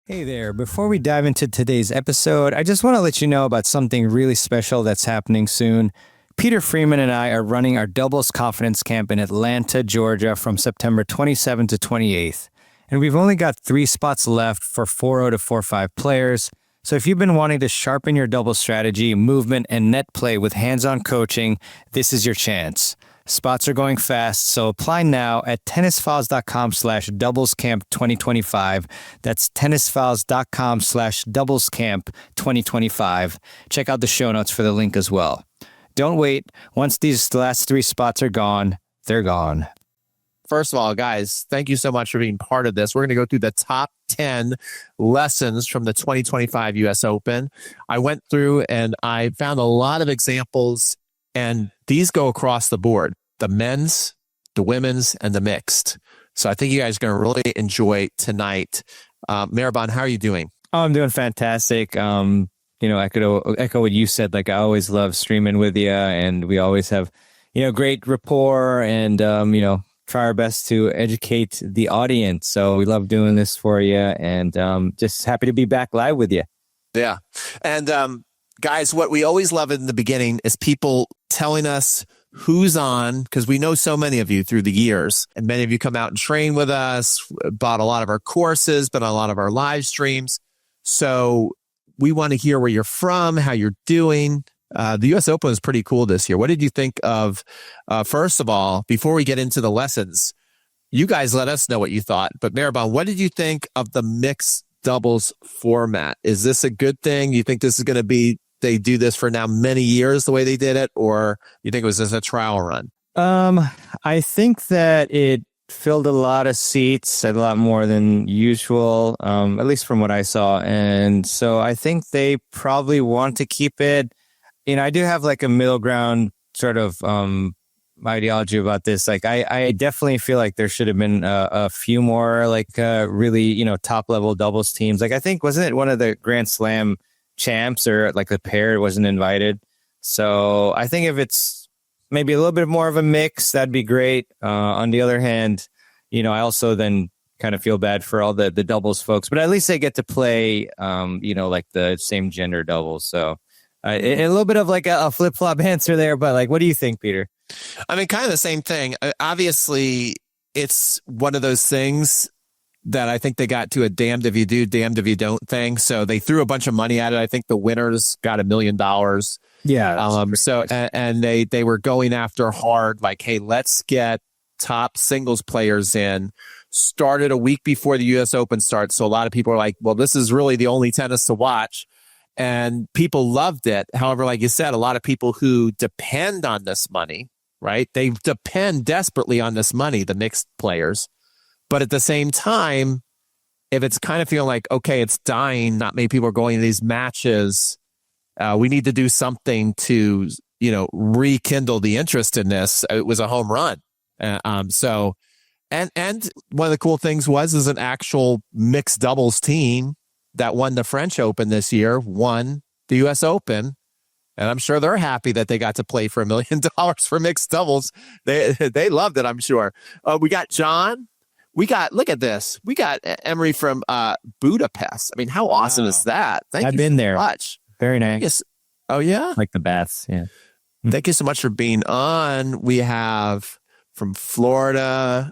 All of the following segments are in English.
Hey there. Before we dive into today's episode, I just want to let you know about something really special that's happening soon. Peter Freeman and I are running our Doubles Confidence Camp in Atlanta, Georgia from September 27th to 28th. And we've only got 3 spots left for 4-0 to 4-5 players. So if you've been wanting to sharpen your double strategy, movement, and net play with hands-on coaching, this is your chance. Spots are going fast, so apply now at tennisfiles.com/doublescamp2025. That's tennisfiles.com/doublescamp2025. Check out the show notes for the link as well. Don't wait. Once these last 3 spots are gone, they're gone. First of all, guys, thank you so much for being part of this. We're going to go through the top 10 lessons from the 2025 U.S. Open. I went through and I found a lot of examples, and these go across the board, the men's, the women's, and the mixed. So I think you guys are going to really enjoy tonight. Mehrban, how are you doing? Oh, I'm doing fantastic. Echo what you said. Like, I always love streaming with you, and we always have, great rapport, and, try our best to educate the audience. So we love doing this for you, and just happy to be back live with you. Yeah. And guys, what we always love in the beginning is people telling us who's on, because we know so many of you through the years, and many of you come out and train with us, bought a lot of our courses, been on a lot of our live streams. So we want to hear where you're from, how you're doing. The U.S. Open was pretty cool this year. What did you think of, first of all, before we get into the lessons, you guys let us know what you thought. But Mehrban, what did you think of the mixed doubles format? Is this a good thing? You think this is going to be, they do this for now many years the way they did it, or you think it was just a trial run? I think that it filled a lot of seats, a lot more than usual, at least from what I saw. And so I think they probably want to keep it. I do have like a middle ground sort of ideology about this. Like, I definitely feel like there should have been a few more really, top level doubles teams. Like, I think, wasn't it one of the Grand Slam champs or like the pair wasn't invited? So I think if it's maybe a little bit more of a mix, that'd be great. On the other hand, I also then kind of feel bad for all the doubles folks, but at least they get to play, like the same gender doubles. So a little bit of like a flip-flop answer there, but like, what do you think, Peter? I mean, kind of the same thing. Obviously, it's one of those things that I think they got to a damned if you do, damned if you don't thing. So they threw a bunch of money at it. I think the winners got $1 million. Yeah. And they were going after hard, like, hey, let's get top singles players in. Started a week before the U.S. Open starts. So a lot of people are like, well, this is really the only tennis to watch. And people loved it. However, like you said, a lot of people who depend on this money, right? They depend desperately on this money, the mixed players. But at the same time, if it's kind of feeling like, okay, it's dying, not many people are going to these matches, we need to do something to, rekindle the interest in this. It was a home run. And one of the cool things is an actual mixed doubles team that won the French Open this year, won the U.S. Open. And I'm sure they're happy that they got to play for $1 million for mixed doubles. They loved it, I'm sure. We got John. Look at this. We got Emery from Budapest. I mean, how awesome is that? I've been there. Much. Very nice. Yes. Oh, yeah? Like the baths, yeah. Thank you so much for being on. We have from Florida,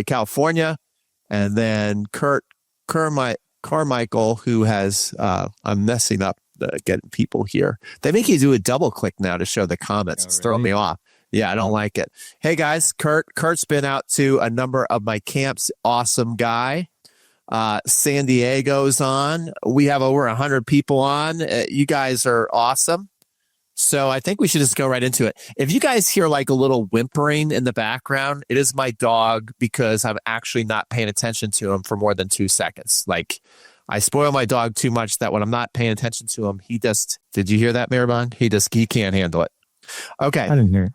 California, and then Carmichael, who has, I'm messing up getting people here. They make you do a double click now to show the comments. It's throwing me off. Yeah, I don't like it. Hey, guys, Kurt's been out to a number of my camps. Awesome guy. San Diego's on. We have over 100 people on. You guys are awesome. So I think we should just go right into it. If you guys hear like a little whimpering in the background, it is my dog, because I'm actually not paying attention to him for more than 2 seconds. Like, I spoil my dog too much that when I'm not paying attention to him, did you hear that, Mehrban? He can't handle it. Okay. I didn't hear it.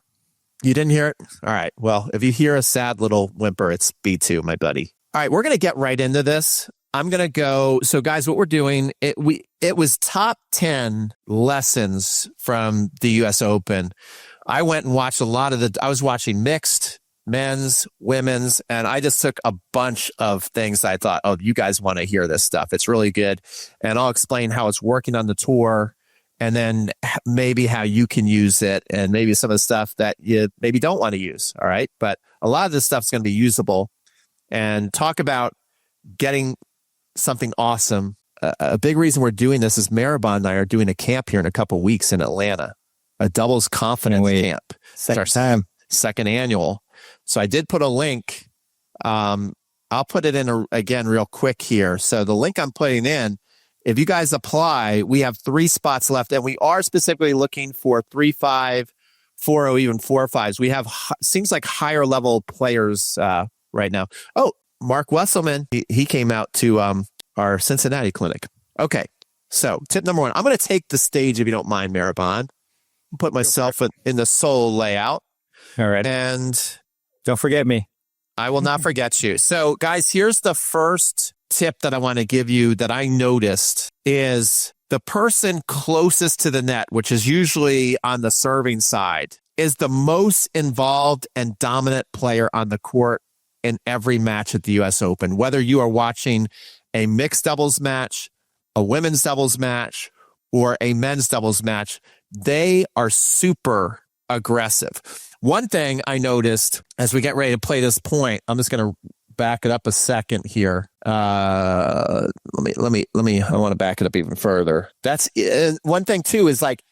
You didn't hear it? All right. Well, if you hear a sad little whimper, it's B2, my buddy. All right. We're going to get right into this. I'm going to go. So guys, what we're doing, it was top 10 lessons from the U.S. Open. I went and watched I was watching mixed, men's, women's, and I just took a bunch of things that I thought, oh, you guys want to hear this stuff. It's really good. And I'll explain how it's working on the tour and then maybe how you can use it and maybe some of the stuff that you maybe don't want to use. All right. But a lot of this stuff is going to be usable, and talk about getting something awesome. A big reason we're doing this is Mehrban and I are doing a camp here in a couple of weeks in Atlanta, a doubles confidence camp. Second time. Second annual. So I did put a link. I'll put it in again real quick here. So the link I'm putting in, if you guys apply, we have 3 spots left, and we are specifically looking for 3-5, 4-0, even 4-5s. We have seems like higher level players right now. Oh, Mark Wesselman, he came out to our Cincinnati clinic. Okay, so tip number 1. I'm going to take the stage if you don't mind, Mehrban. Put myself in the sole layout. All right. And don't forget me. I will not forget you. So, guys, here's the first tip that I want to give you that I noticed is the person closest to the net, which is usually on the serving side, is the most involved and dominant player on the court in every match at the U.S. Open. Whether you are watching a mixed doubles match, a women's doubles match, or a men's doubles match, they are super aggressive. One thing I noticed as we get ready to play this point, I'm just going to back it up a second here. Let me, I want to back it up even further. That's one thing too, is like,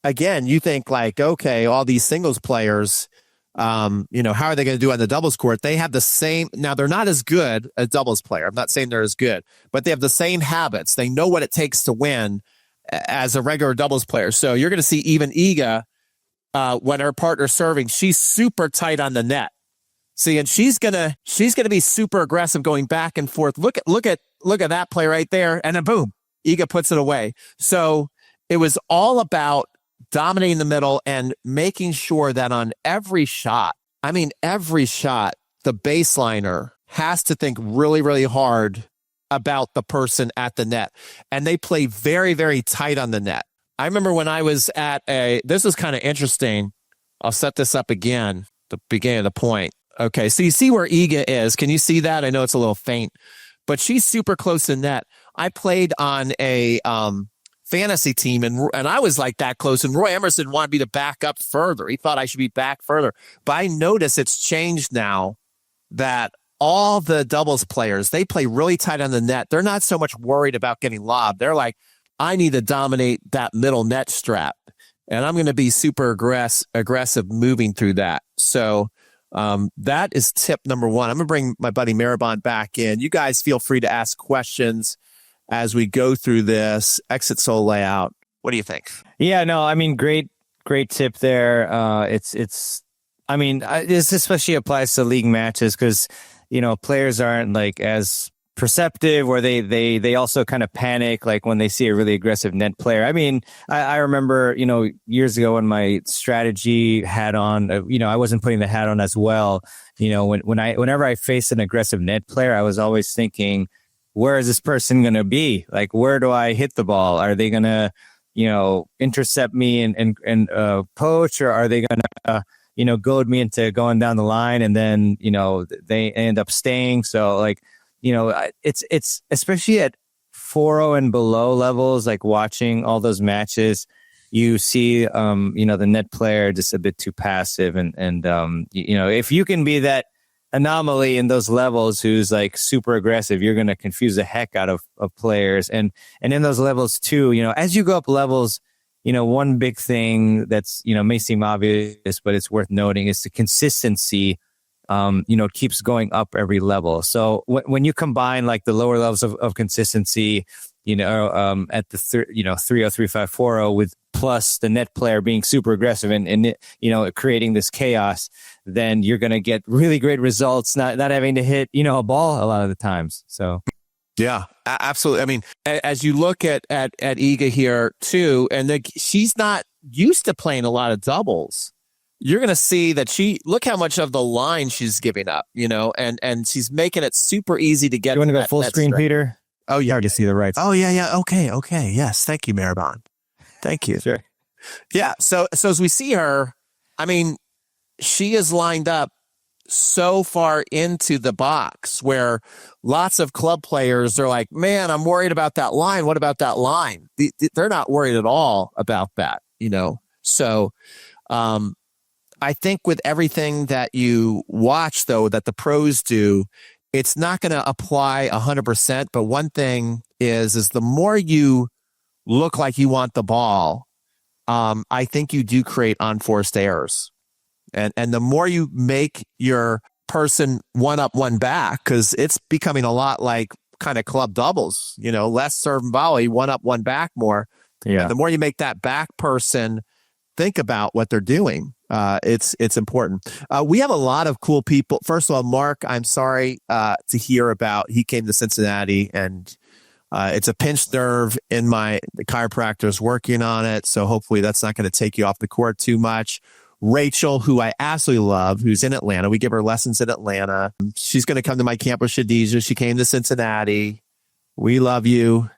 again, you think like, okay, all these singles players, how are they going to do on the doubles court? They have the same, now they're not as good a doubles player. I'm not saying they're as good, but they have the same habits. They know what it takes to win as a regular doubles player. So you're going to see even Iga, when her partner's serving, she's super tight on the net. See, and she's gonna be super aggressive going back and forth. Look at that play right there, and then boom, Iga puts it away. So it was all about dominating the middle and making sure that on every shot, the baseliner has to think really, really hard about the person at the net. And they play very, very tight on the net. I remember when I was this is kind of interesting. I'll set this up again, the beginning of the point. Okay, so you see where Iga is. Can you see that? I know it's a little faint, but she's super close to net. I played on a fantasy team, and I was like that close, and Roy Emerson wanted me to back up further. He thought I should be back further. But I notice it's changed now that all the doubles players, they play really tight on the net. They're not so much worried about getting lobbed. They're like, I need to dominate that middle net strap, and I'm going to be super aggressive moving through that. So that is tip number 1. I'm going to bring my buddy Mehrban back in. You guys feel free to ask questions as we go through this exit sole layout. What do you think? Yeah, no, I mean, great tip there. This especially applies to league matches because, players aren't like as perceptive, or they also kind of panic like when they see a really aggressive net player. I mean, I remember, years ago when my strategy hat on, I wasn't putting the hat on as well. Whenever I faced an aggressive net player, I was always thinking, where is this person going to be? Like, where do I hit the ball? Are they going to, intercept me and poach, or are they going to, goad me into going down the line, and then, they end up staying. So like, it's especially at 4-0 and below levels, like watching all those matches, you see, the net player just a bit too passive. And if you can be that anomaly in those levels who's like super aggressive, you're going to confuse the heck out of players. And in those levels too, as you go up levels, one big thing that's, may seem obvious, but it's worth noting is the consistency. Keeps going up every level. So when you combine like the lower levels of consistency, at the 3-0, 3-5, 4-0 with plus the net player being super aggressive and creating this chaos, then you're going to get really great results, not having to hit, a ball a lot of the times. So. Yeah, absolutely. I mean, as you look at Iga here too, and she's not used to playing a lot of doubles. You're going to see that look how much of the line she's giving up, and she's making it super easy to get. You want to go full screen, Peter? Oh, yeah. Hard to see the right. Oh, yeah. Okay. Yes. Thank you, Mehrban. Thank you. Sure. Yeah. So as we see her, I mean, she is lined up so far into the box where lots of club players are like, man, I'm worried about that line. What about that line? They're not worried at all about that, So I think with everything that you watch, though, that the pros do, it's not going to apply 100%. But one thing is the more you look like you want the ball, I think you do create unforced errors. And the more you make your person one up, one back, because it's becoming a lot like kind of club doubles, less serve and volley, one up, one back more. Yeah. And the more you make that back person think about what they're doing, it's important. We have a lot of cool people. First of all, Mark, I'm sorry to hear about, he came to Cincinnati and it's a pinched nerve in the chiropractor's working on it. So hopefully that's not going to take you off the court too much. Rachel, who I absolutely love, who's in Atlanta. We give her lessons in Atlanta. She's going to come to my camp with Shadija. She came to Cincinnati. We love you.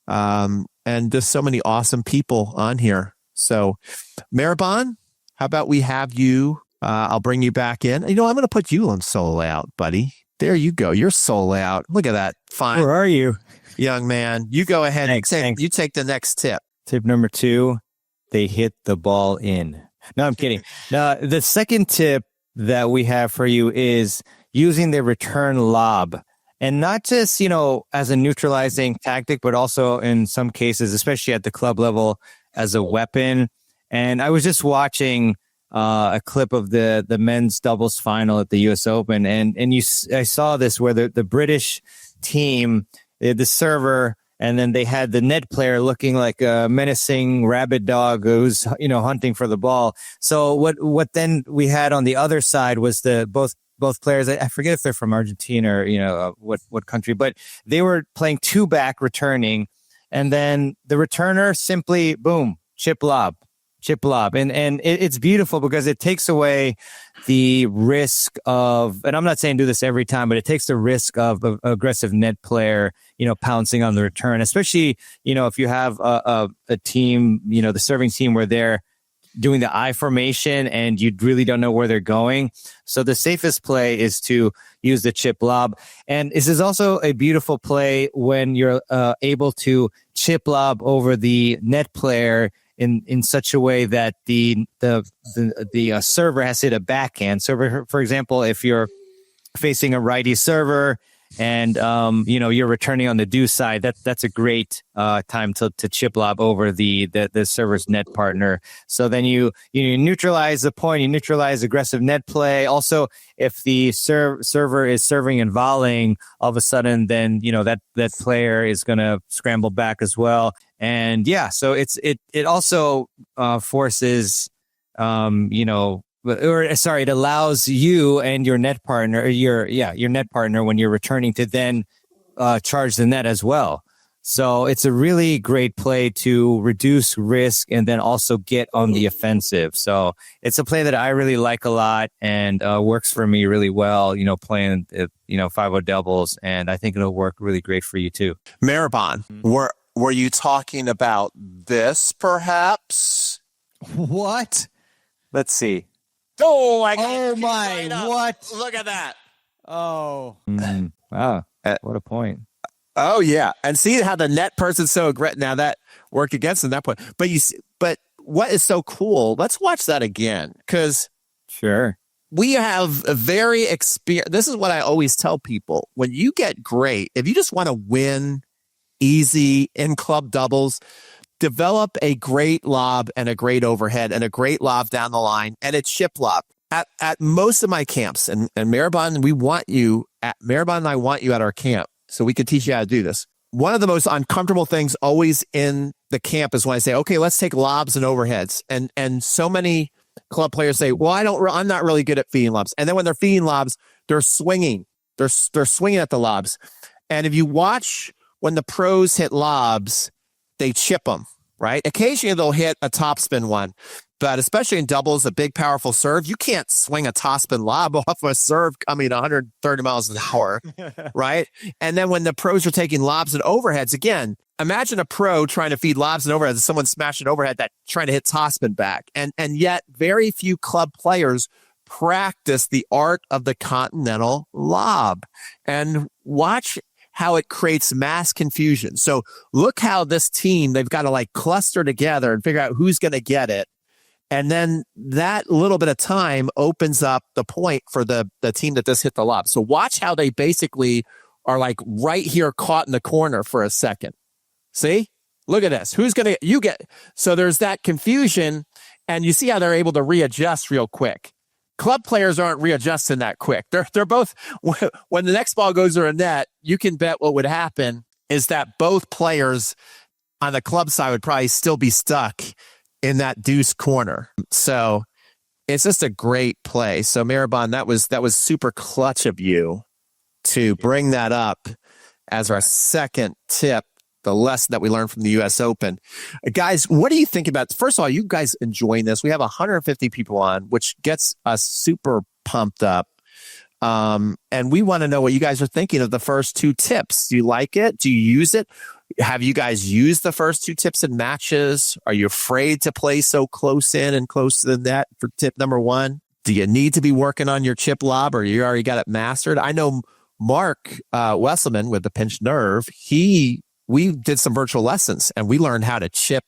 And there's so many awesome people on here. So Mehrban, how about we have you? I'll bring you back in. I'm going to put you on solo out, buddy. There you go. You're solo out. Look at that. Fine. Where are you? Young man, you go ahead. Thanks. You take the next tip. Tip number 2, they hit the ball in. No, I'm kidding. Now, the second tip that we have for you is using the return lob. And not just, as a neutralizing tactic, but also in some cases, especially at the club level, as a weapon. And I was just watching a clip of the men's doubles final at the U.S. Open. And I saw this where the British team, they had the server, and then they had the net player looking like a menacing rabid dog who's, hunting for the ball. So what then we had on the other side was both players. I forget if they're from Argentina or, what country, but they were playing 2-back returning. And then the returner simply, boom, chip lob. And it's beautiful because it takes away the risk of, and I'm not saying do this every time, but it takes the risk of an aggressive net player, pouncing on the return, especially, if you have a team, the serving team where they're doing the I formation and you really don't know where they're going. So the safest play is to use the chip lob. And this is also a beautiful play when you're able to chip lob over the net player in such a way that the server has hit a backhand. So for example, if you're facing a righty server and you're returning on the due side, that's a great time to chip lob over the server's net partner. So then you neutralize the point, you neutralize aggressive net play. Also, if the server is serving and volleying, all of a sudden then that player is going to scramble back as well. And yeah, so it also forces it allows you and your net partner, your net partner when you're returning to then charge the net as well. So it's a really great play to reduce risk and then also get on the offensive. So it's a play that I really like a lot and works for me really well, playing 5-0 doubles. And I think it'll work really great for you too. Mehrban, were you talking about this perhaps? What? Let's see. Oh, my, what? Look at that. Oh. Wow. What a point. Oh, yeah. And see how the net person's so aggressive. Now that worked against them that point. But what is so cool, let's watch that again. Because sure, we have a very experienced. This is what I always tell people. When you get great, if you just want to win easy in club doubles, develop a great lob and a great overhead and a great lob down the line and a chip lob. At most of my camps, and Mehrban, Mehrban and I want you at our camp so we can teach you how to do this. One of the most uncomfortable things always in the camp is when I say, okay, let's take lobs and overheads. And so many club players say, well, I'm not really good at feeding lobs. And then when they're feeding lobs, they're swinging. They're swinging at the lobs. And if you watch when the pros hit lobs, they chip them, right? Occasionally they'll hit a topspin one, but especially in doubles, a big, powerful serve, you can't swing a topspin lob off a serve coming 130 miles an hour, right? And then when the pros are taking lobs and overheads, again, imagine a pro trying to feed lobs and overheads and someone smashing overhead that trying to hit topspin back. And yet very few club players practice the art of the continental lob and watch how it creates mass confusion. So look how this team, they've got to like cluster together and figure out who's going to get it. And then that little bit of time opens up the point for the team that just hit the lob. So watch how they basically are like right here caught in the corner for a second. See? Look at this. Who's going to, so there's that confusion, and you see how they're able to readjust real quick. Club players aren't readjusting that quick. They're both, when the next ball goes to a net, you can bet what would happen is that both players on the club side would probably still be stuck in that deuce corner. So it's just a great play. So Mehrban, that was super clutch of you to bring that up as our second tip, the lesson that we learned from the U.S. Open. Guys, what do you think about, first of all, you guys enjoying this? We have 150 people on, which gets us super pumped up. And we want to know what you guys are thinking of the first two tips. Do you like it? Do you use it? Have you guys used the first two tips in matches? Are you afraid to play so close in and close to the net for tip number one? Do you need to be working on your chip lob, or you already got it mastered? I know Mark Wesselman with the pinched nerve, we did some virtual lessons and we learned how to chip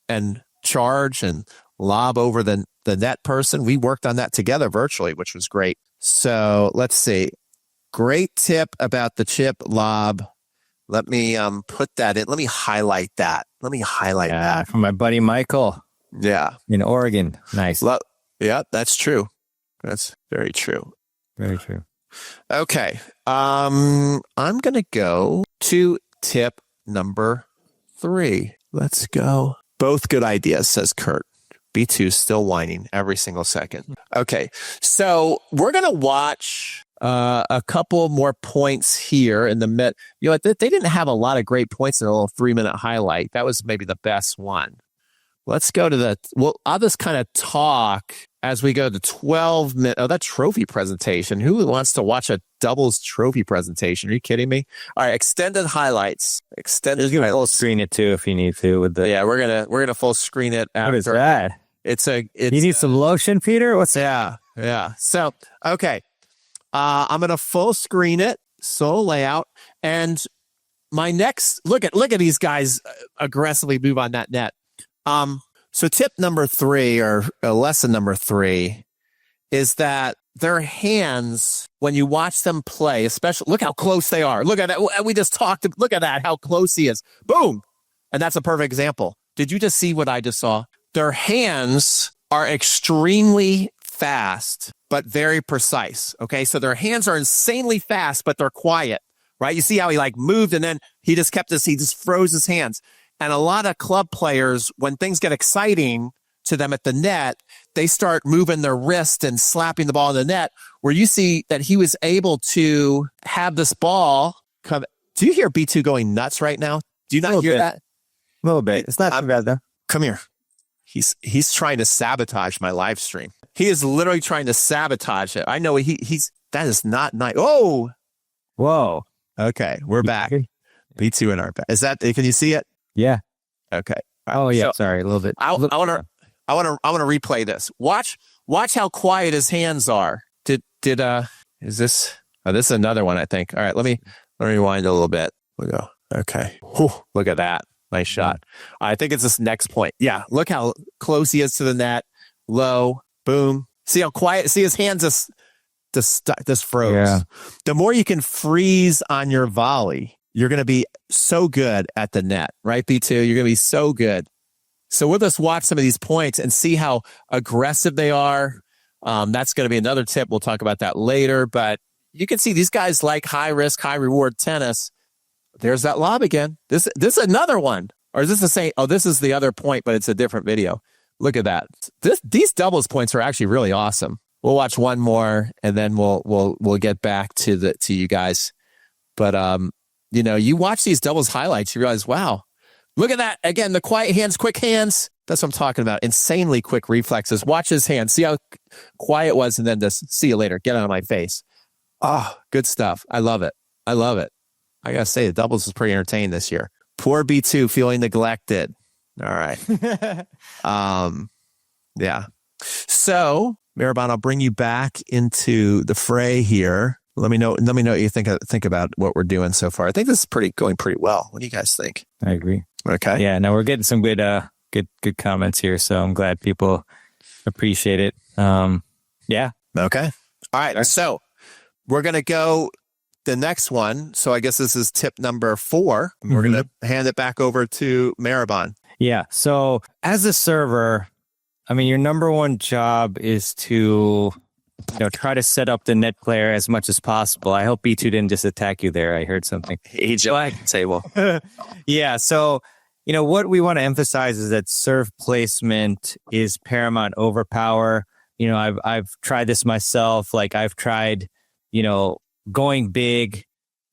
and charge and lob over the net person. We worked on that together virtually, which was great. So let's see. Great tip about the chip lob. Let me put that in. Let me highlight that. That. From my buddy Michael. Yeah. In Oregon. Nice. Yeah, that's true. That's very true. Very true. Okay. I'm going to go to tip number 3. Let's go. Both good ideas, says Kurt. B2 still whining every single second. Okay. So we're going to watch a couple more points here in the mid. You know, they didn't have a lot of great points in a little 3-minute highlight. That was maybe the best one. Let's go to I'll just kind of talk as we go to 12-minute. Oh, that trophy presentation. Who wants to watch a doubles trophy presentation? Are you kidding me? All right, extended highlights. There's gonna full screen it too if you need to. With the we're gonna full screen it. What is that? You need some lotion, Peter? What's that? Yeah. So okay, I'm gonna full screen it. Solo layout, and my next look at these guys aggressively move on that net. So tip number 3 or lesson number 3 is that their hands, when you watch them play, especially, look how close they are. Look at that. We just talked. Look at that. How close he is. Boom. And that's a perfect example. Did you just see what I just saw? Their hands are extremely fast, but very precise. Okay. So their hands are insanely fast, but they're quiet, right? You see how he like moved and then he just froze his hands. And a lot of club players, when things get exciting to them at the net, they start moving their wrist and slapping the ball in the net, where you see that he was able to have this ball come. Do you hear B2 going nuts right now? Do you not hear that? A little bit. It's not too bad though. Come here. He's trying to sabotage my live stream. He is literally trying to sabotage it. I know that is not nice. Oh, whoa. Okay. We're back. B2 in our back. Can you see it? Yeah. Okay. Oh yeah. So, sorry, a little bit. I want to replay this. Watch how quiet his hands are. Is this? Oh, this is another one, I think. All right. Let me rewind a little bit. We go. Okay. Whew, look at that. Nice shot. I think it's this next point. Yeah. Look how close he is to the net. Low. Boom. See how quiet. See his hands just froze. Yeah. The more you can freeze on your volley, you're going to be so good at the net, right, B2? You're going to be so good. So we'll just watch some of these points and see how aggressive they are. That's going to be another tip. We'll talk about that later. But you can see these guys like high risk, high reward tennis. There's that lob again. This is another one. Or is this the same? Oh, this is the other point, but it's a different video. Look at that. These doubles points are actually really awesome. We'll watch one more and then we'll get back to you guys. But you know, you watch these doubles highlights, you realize, wow, look at that. Again, the quiet hands, quick hands. That's what I'm talking about. Insanely quick reflexes. Watch his hands. See how quiet it was, and then just see you later. Get out of my face. Oh, good stuff. I love it. I got to say, the doubles was pretty entertaining this year. Poor B2 feeling neglected. All right. Yeah. So, Mehrban, I'll bring you back into the fray here. Let me know what you think about what we're doing so far. I think this is going pretty well. What do you guys think? I agree. Okay. Yeah, no, we're getting some good comments here, so I'm glad people appreciate it. Yeah. Okay. All right. So we're going to go the next one. So I guess this is tip number 4. And we're going to hand it back over to Mehrban. Yeah. So as a server, I mean, your number one job is to, try to set up the net player as much as possible. I hope B2 didn't just attack you there. I heard something. He jumped the table. Yeah. So, what we want to emphasize is that serve placement is paramount over power. I've tried this myself. Like I've tried, going big,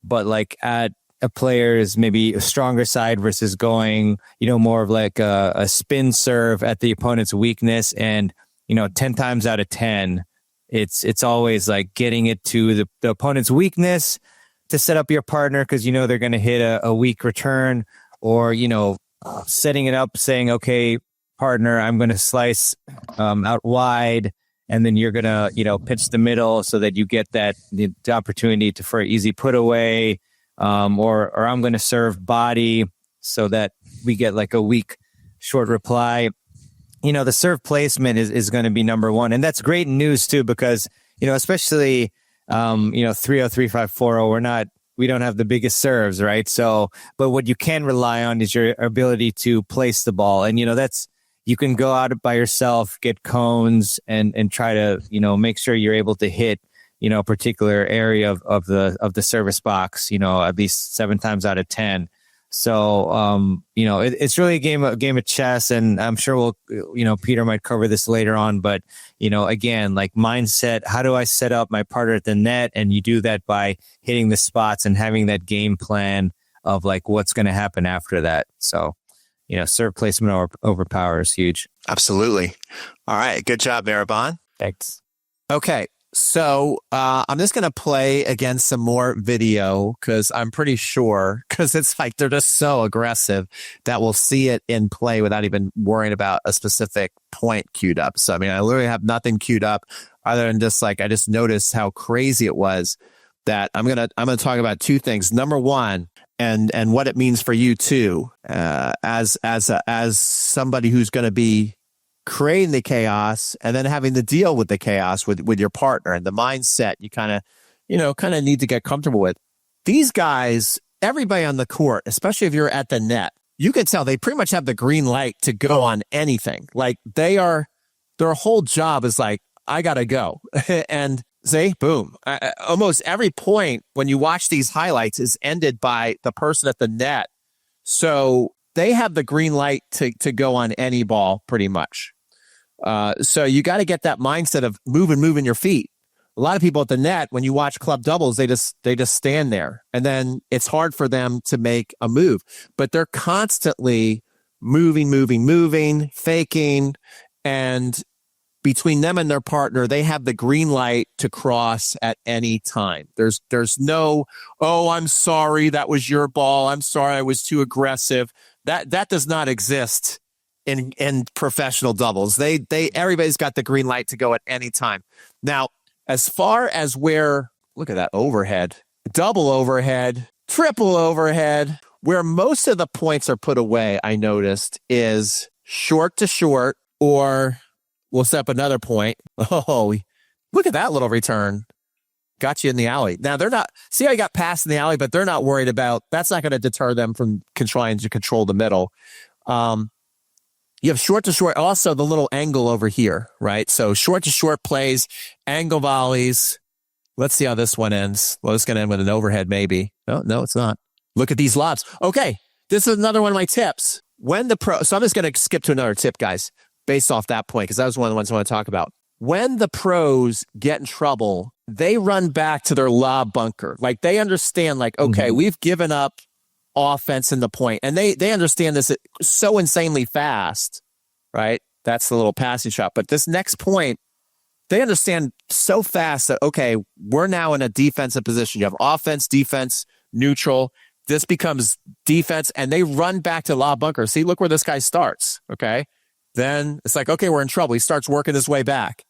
but like at a player's maybe a stronger side versus going, more of like a spin serve at the opponent's weakness. And, 10 times out of 10, it's always like getting it to the opponent's weakness to set up your partner because, they're going to hit a weak return or, setting it up saying, okay, partner, I'm going to slice out wide. And then you're going to, pitch the middle so that you get the opportunity for an easy put away. Or I'm going to serve body so that we get like a weak short reply. The serve placement is going to be number one. And that's great news too, because, especially, 3-0, 3-5, 4-0, we don't have the biggest serves, right? So, but what you can rely on is your ability to place the ball. And, you can go out by yourself, get cones and try to, make sure you're able to hit, a particular area of the service box, at least 7 times out of 10. So, it's really a game of chess, and I'm sure Peter might cover this later on, but, again, like mindset, how do I set up my partner at the net? And you do that by hitting the spots and having that game plan of like what's going to happen after that. So, serve placement over power is huge. Absolutely. All right. Good job, Mehrban. Thanks. Okay. So I'm just going to play again some more video because I'm pretty sure, because it's like they're just so aggressive that we'll see it in play without even worrying about a specific point queued up. So, I mean, I literally have nothing queued up other than just like, I just noticed how crazy it was that I'm going to talk about 2 things. Number one, and what it means for you too, as somebody who's going to be creating the chaos and then having to deal with the chaos with your partner and the mindset you kind of need to get comfortable with. These guys, everybody on the court, especially if you're at the net, you can tell they pretty much have the green light to go on anything. Like their whole job is like, I gotta go. And see, boom. Almost every point when you watch these highlights is ended by the person at the net. So they have the green light to go on any ball pretty much. So you got to get that mindset of moving your feet. A lot of people at the net, when you watch club doubles, they just stand there and then it's hard for them to make a move, but they're constantly moving, faking. And between them and their partner, they have the green light to cross at any time. There's no, oh, I'm sorry, that was your ball. I'm sorry, I was too aggressive. That does not exist in professional doubles. Everybody's got the green light to go at any time. Now, as far as look at that overhead, double overhead, triple overhead, where most of the points are put away, I noticed, is short to short, or we'll set up another point. Oh, look at that little return. Got you in the alley. Now they're not, see how you got passed in the alley, but they're not worried about, that's not going to deter them from trying to control the middle. You have short to short, also the little angle over here, right? So short to short plays, angle volleys. Let's see how this one ends. Well, it's going to end with an overhead, maybe. No, it's not. Look at these lobs. Okay, this is another one of my tips. So I'm just going to skip to another tip, guys, based off that point, because that was one of the ones I want to talk about. When the pros get in trouble, they run back to their lob bunker. Like they understand, like, okay, we've given up offense in the point, and they understand this so insanely fast, right? That's the little passing shot. But this next point, they understand so fast that, okay, we're now in a defensive position. You have offense, defense, neutral. This becomes defense, and they run back to lob bunker. See, look where this guy starts, okay? Then it's like, okay, we're in trouble. He starts working his way back.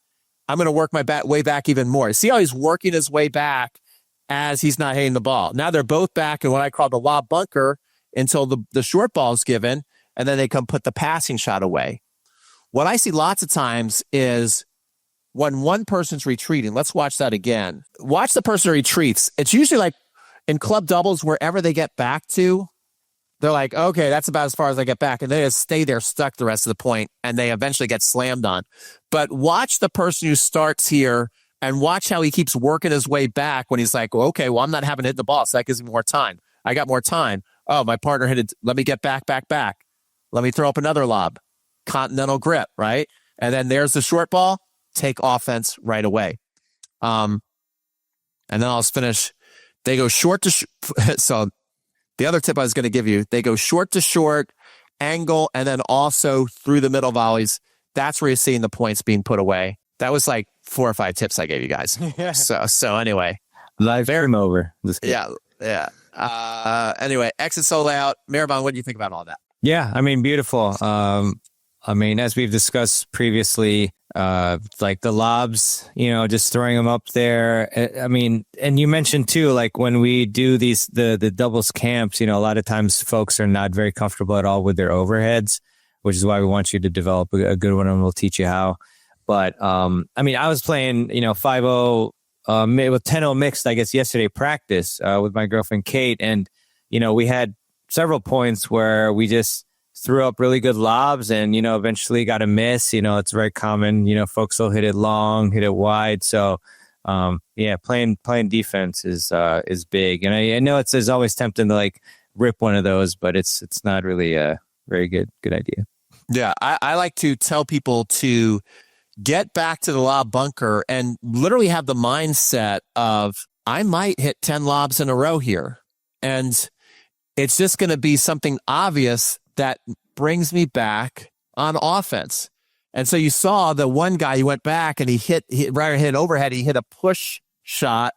I'm going to work my way back even more. See how he's working his way back as he's not hitting the ball. Now they're both back in what I call the lob bunker until the short ball is given, and then they come put the passing shot away. What I see lots of times is when one person's retreating. Let's watch that again. Watch the person retreats. It's usually like in club doubles, wherever they get back to, they're like, okay, that's about as far as I get back. And they just stay there stuck the rest of the point, and they eventually get slammed on. But watch the person who starts here and watch how he keeps working his way back when he's like, well, okay, well, I'm not having to hit the ball, so that gives me more time. I got more time. Oh, my partner hit it. Let me get back. Let me throw up another lob. Continental grip, right? And then there's the short ball. Take offense right away. And then I'll finish. They go short to so the other tip I was going to give you, they go short to short, angle, and then also through the middle volleys. That's where you're seeing the points being put away. That was like 4 or 5 tips I gave you guys. So anyway. Live stream over. Yeah. Anyway, exit sole out. Mehrban, what do you think about all that? Yeah, I mean, beautiful. I mean, as we've discussed previously, like the lobs, just throwing them up there. I mean, and you mentioned too, like when we do the doubles camps, a lot of times folks are not very comfortable at all with their overheads, which is why we want you to develop a good one, and we'll teach you how. But I mean, I was playing, 5-0 with 10-0 mixed, I guess, yesterday practice with my girlfriend Kate, and we had several points where we just threw up really good lobs and, eventually got a miss. It's very common, folks will hit it long, hit it wide. So, playing defense is big. And I know it's always tempting to like rip one of those, but it's not really a very good idea. Yeah. I like to tell people to get back to the lob bunker and literally have the mindset of, I might hit 10 lobs in a row here. And it's just going to be something obvious that brings me back on offense. And so you saw the one guy, he went back and he hit overhead. He hit a push shot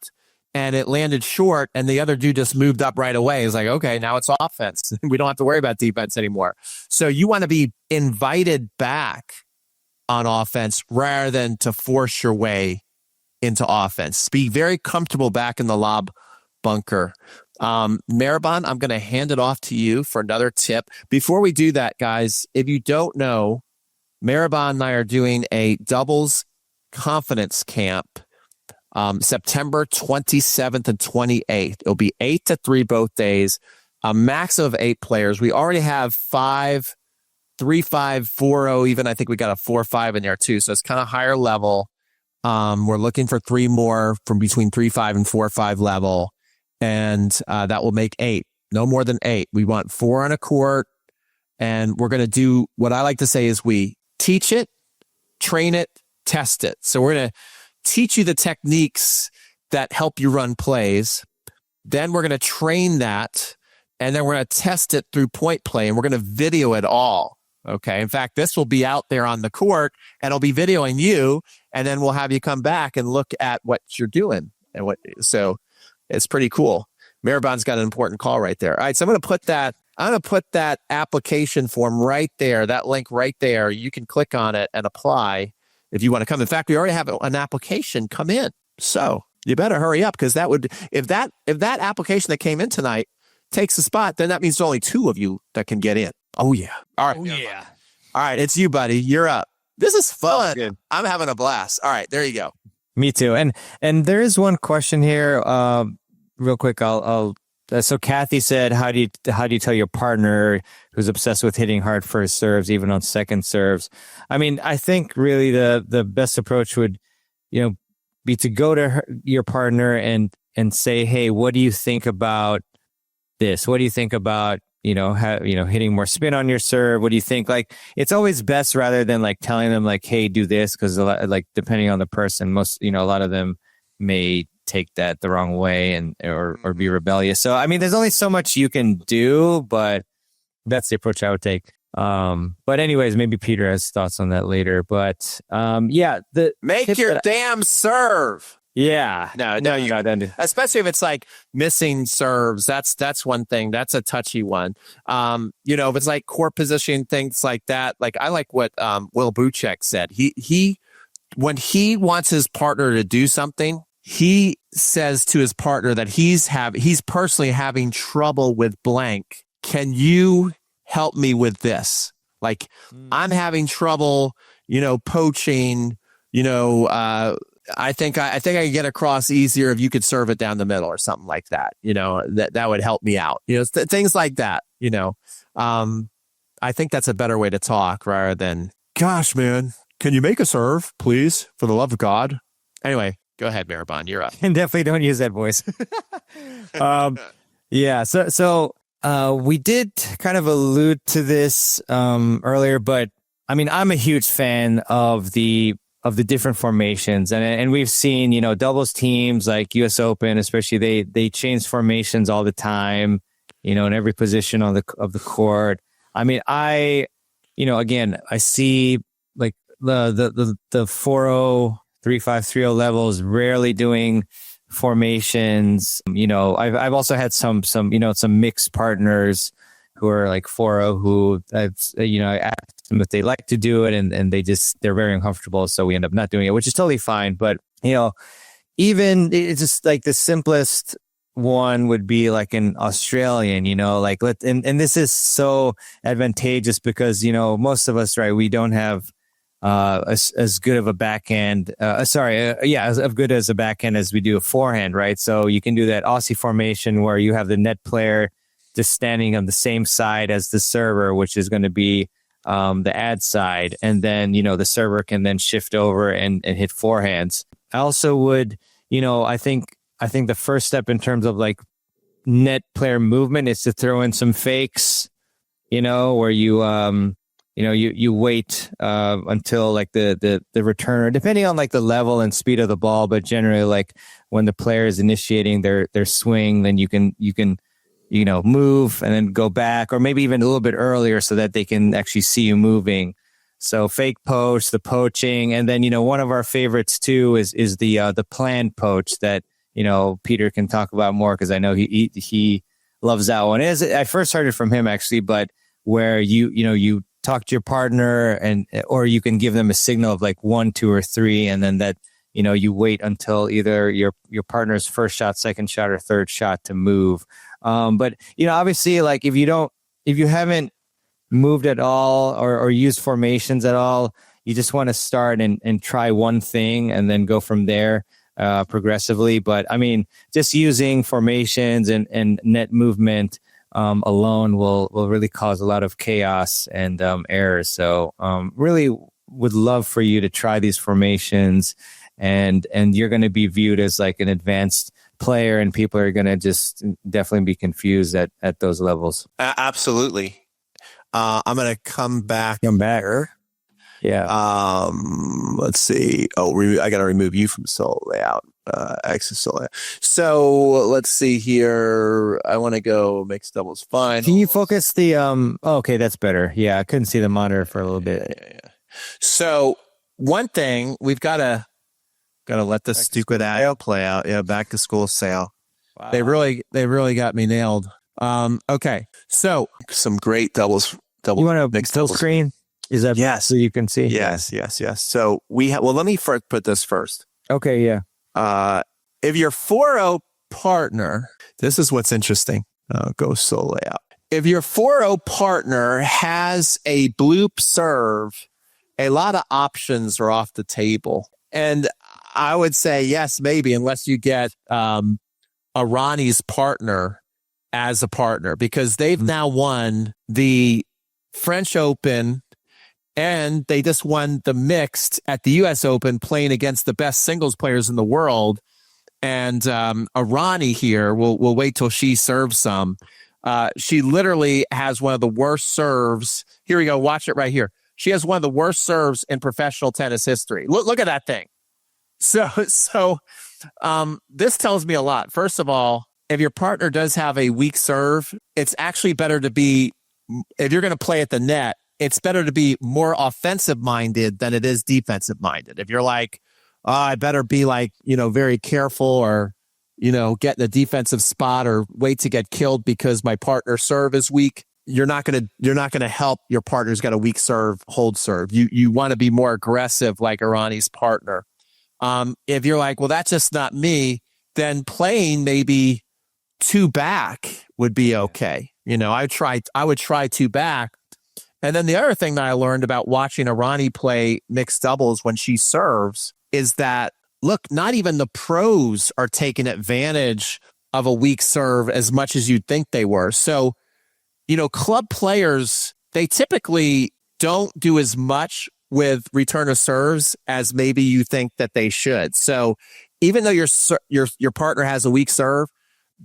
and it landed short. And the other dude just moved up right away. He's like, okay, now it's offense. We don't have to worry about defense anymore. So you want to be invited back on offense rather than to force your way into offense. Be very comfortable back in the lob bunker. Mehrban, I'm going to hand it off to you for another tip. Before we do that, guys, if you don't know, Mehrban and I are doing a doubles confidence camp September 27th and 28th. It'll be 8 to 3 both days, a max of 8 players. We already have 5, 3, 5, 4, 0, even I think we got a 4, 5 in there too. So it's kind of higher level. We're looking for 3 more from between 3, 5 and 4, 5 level. And that will make 8, no more than 8. We want 4 on a court. And we're going to do what I like to say is we teach it, train it, test it. So we're going to teach you the techniques that help you run plays. Then we're going to train that. And then we're going to test it through point play. And we're going to video it all. Okay. In fact, this will be out there on the court and I'll be videoing you. And then we'll have you come back and look at what you're doing. So it's pretty cool. Mehrban's got an important call right there. All right. So I'm going to put that application form right there, that link right there. You can click on it and apply if you want to come. In fact, we already have an application come in. So you better hurry up because if that application that came in tonight takes a spot, then that means there's only 2 of you that can get in. Oh yeah. All right. Oh, yeah. All right. It's you, buddy. You're up. This is fun. Good. I'm having a blast. All right. There you go. Me too. And there is one question here. Real quick. So Kathy said, how do you tell your partner who's obsessed with hitting hard first serves, even on second serves? I mean, I think really the best approach would, be to go to your partner and say, hey, what do you think about this? What do you think about, hitting more spin on your serve? What do you think? Like, it's always best rather than like telling them like, hey, do this. Cause like, depending on the person, a lot of them may take that the wrong way or be rebellious. So, I mean, there's only so much you can do, but that's the approach I would take. But anyways, maybe Peter has thoughts on that later, but, make your damn serve. Yeah. No, No, you, no, don't do. especially if it's like missing serves. That's one thing. That's a touchy one. If it's like court positioning, things like that. Like I like what Will Buchek said. He when he wants his partner to do something, he says to his partner that he's personally having trouble with blank. Can you help me with this? Like I'm having trouble, poaching, I think I could get across easier if you could serve it down the middle or something like that. That would help me out. Things like that. I think that's a better way to talk rather than, gosh, man, can you make a serve, please, for the love of God? Anyway, go ahead, Mehrban, you're up. And definitely don't use that voice. Yeah. So we did kind of allude to this earlier, but I mean, I'm a huge fan of the different formations, and we've seen doubles teams like U.S. Open, especially they change formations all the time, in every position of the court. I mean, again, I see like the 4-0, 3-5, 3-0 levels rarely doing formations. I've also had some mixed partners who are like 4-0 who I asked them if they like to do it, and they're very uncomfortable, so we end up not doing it, which is totally fine. But even it's just like the simplest one would be like an Australian, and this is so advantageous because most of us, right, we don't have as good of a backhand, as good as a backhand as we do a forehand, right? So you can do that Aussie formation where you have the net player just standing on the same side as the server, which is going to be the ad side, and then the server can then shift over and hit forehands. I also would, I think the first step in terms of like net player movement is to throw in some fakes, where you you wait until like the returner, depending on like the level and speed of the ball, but generally like when the player is initiating their swing, then you can move and then go back, or maybe even a little bit earlier so that they can actually see you moving. So fake poach, the poaching, and then one of our favorites too is the planned poach that Peter can talk about more, because I know he loves that one. I first heard it from him actually, but where you talk to your partner or you can give them a signal of like 1, 2, or 3, and then that you wait until either your partner's first shot, second shot, or third shot to move. But obviously, like if you haven't moved at all or used formations at all, you just want to start and try one thing and then go from there progressively. But I mean, just using formations and net movement alone will really cause a lot of chaos and errors. So really would love for you to try these formations, and you're going to be viewed as like an advanced player, and people are going to just definitely be confused at those levels. Absolutely. I'm going to come back. Yeah. Let's see. I got to remove you from solo layout. Exit solo layout. So let's see here. I want to go mixed doubles fine. Can you focus the okay, that's better. Yeah, I couldn't see the monitor for a little bit. Yeah. So one thing we've got to let this stupid ad play out. Yeah, back to school sale. Wow. They really got me nailed. Okay. So some great doubles. You want to full screen? Is that yes? So you can see. Yes. So let me first put this first. Okay. Yeah. If your 4-0 partner, this is what's interesting. Go solo layout. If your 4-0 partner has a bloop serve, a lot of options are off the table. And I would say yes, maybe, unless you get Irani's partner as a partner, because they've now won the French Open and they just won the mixed at the U.S. Open, playing against the best singles players in the world. And Irani here, we'll wait till she serves some. She literally has one of the worst serves. Here we go. Watch it right here. She has one of the worst serves in professional tennis history. Look at that thing. So this tells me a lot. First of all, if your partner does have a weak serve, it's actually better to be, if you're going to play at the net, it's better to be more offensive minded than it is defensive minded. If you're like, I better be like, very careful or, get in a defensive spot or wait to get killed because my partner serve is weak. You're not going to help your partner's got a weak serve, hold serve. You want to be more aggressive like Irani's partner. If you're like, well, that's just not me, then playing maybe two back would be okay. I would try two back. And then the other thing that I learned about watching Irani play mixed doubles when she serves is that, look, not even the pros are taking advantage of a weak serve as much as you'd think they were. So, club players, they typically don't do as much with return of serves as maybe you think that they should. So even though your partner has a weak serve,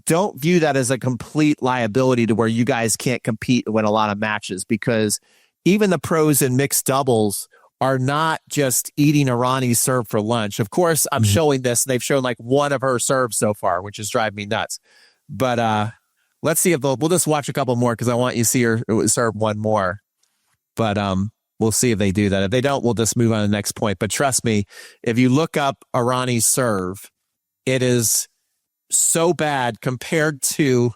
don't view that as a complete liability to where you guys can't compete and win a lot of matches, because even the pros in mixed doubles are not just eating Irani's serve for lunch. Of course, I'm showing this, and they've shown like one of her serves so far, which is driving me nuts. But let's see if we'll just watch a couple more because I want you to see her serve one more. But we'll see if they do that. If they don't, we'll just move on to the next point. But trust me, if you look up Irani's serve, it is so bad compared to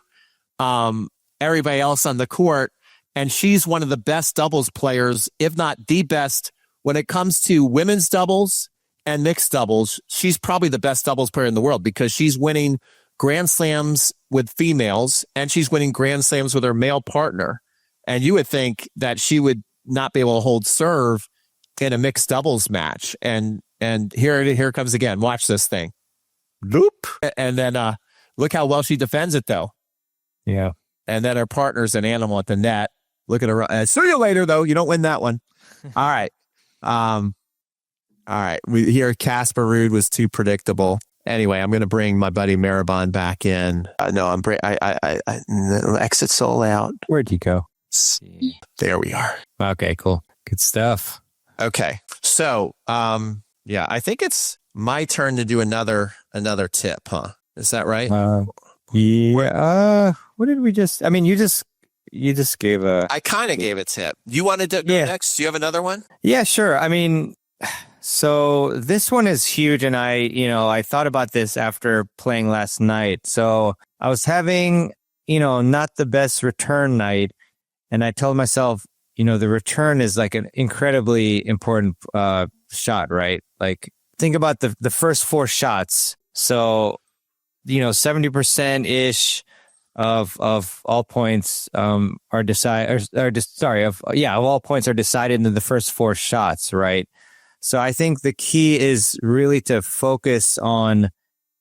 everybody else on the court. And she's one of the best doubles players, if not the best, when it comes to women's doubles and mixed doubles. She's probably the best doubles player in the world because she's winning Grand Slams with females and she's winning Grand Slams with her male partner. And you would think that she would not be able to hold serve in a mixed doubles match. And here comes again. Watch this thing. Loop. And then look how well she defends it, though. Yeah. And then her partner's an animal at the net. Look at her. See you later, though. You don't win that one. All right. All right. We hear Casper Ruud was too predictable. Anyway, I'm going to bring my buddy Mehrban back in. No, exit soul out. Where'd you go? There we are. Okay, cool. Good stuff. Okay. So, yeah, I think it's my turn to do another tip, huh? Is that right? Yeah. What did we just? I mean, you just gave a. I kind of gave a tip. You want to do next? Do you have another one? Yeah, sure. I mean, so this one is huge, and I thought about this after playing last night. So I was having, not the best return night, and I told myself, the return is like an incredibly important shot, right? Like, think about the first four shots. So, 70% ish of all points of all points are decided in the first four shots, right? So I think the key is really to focus on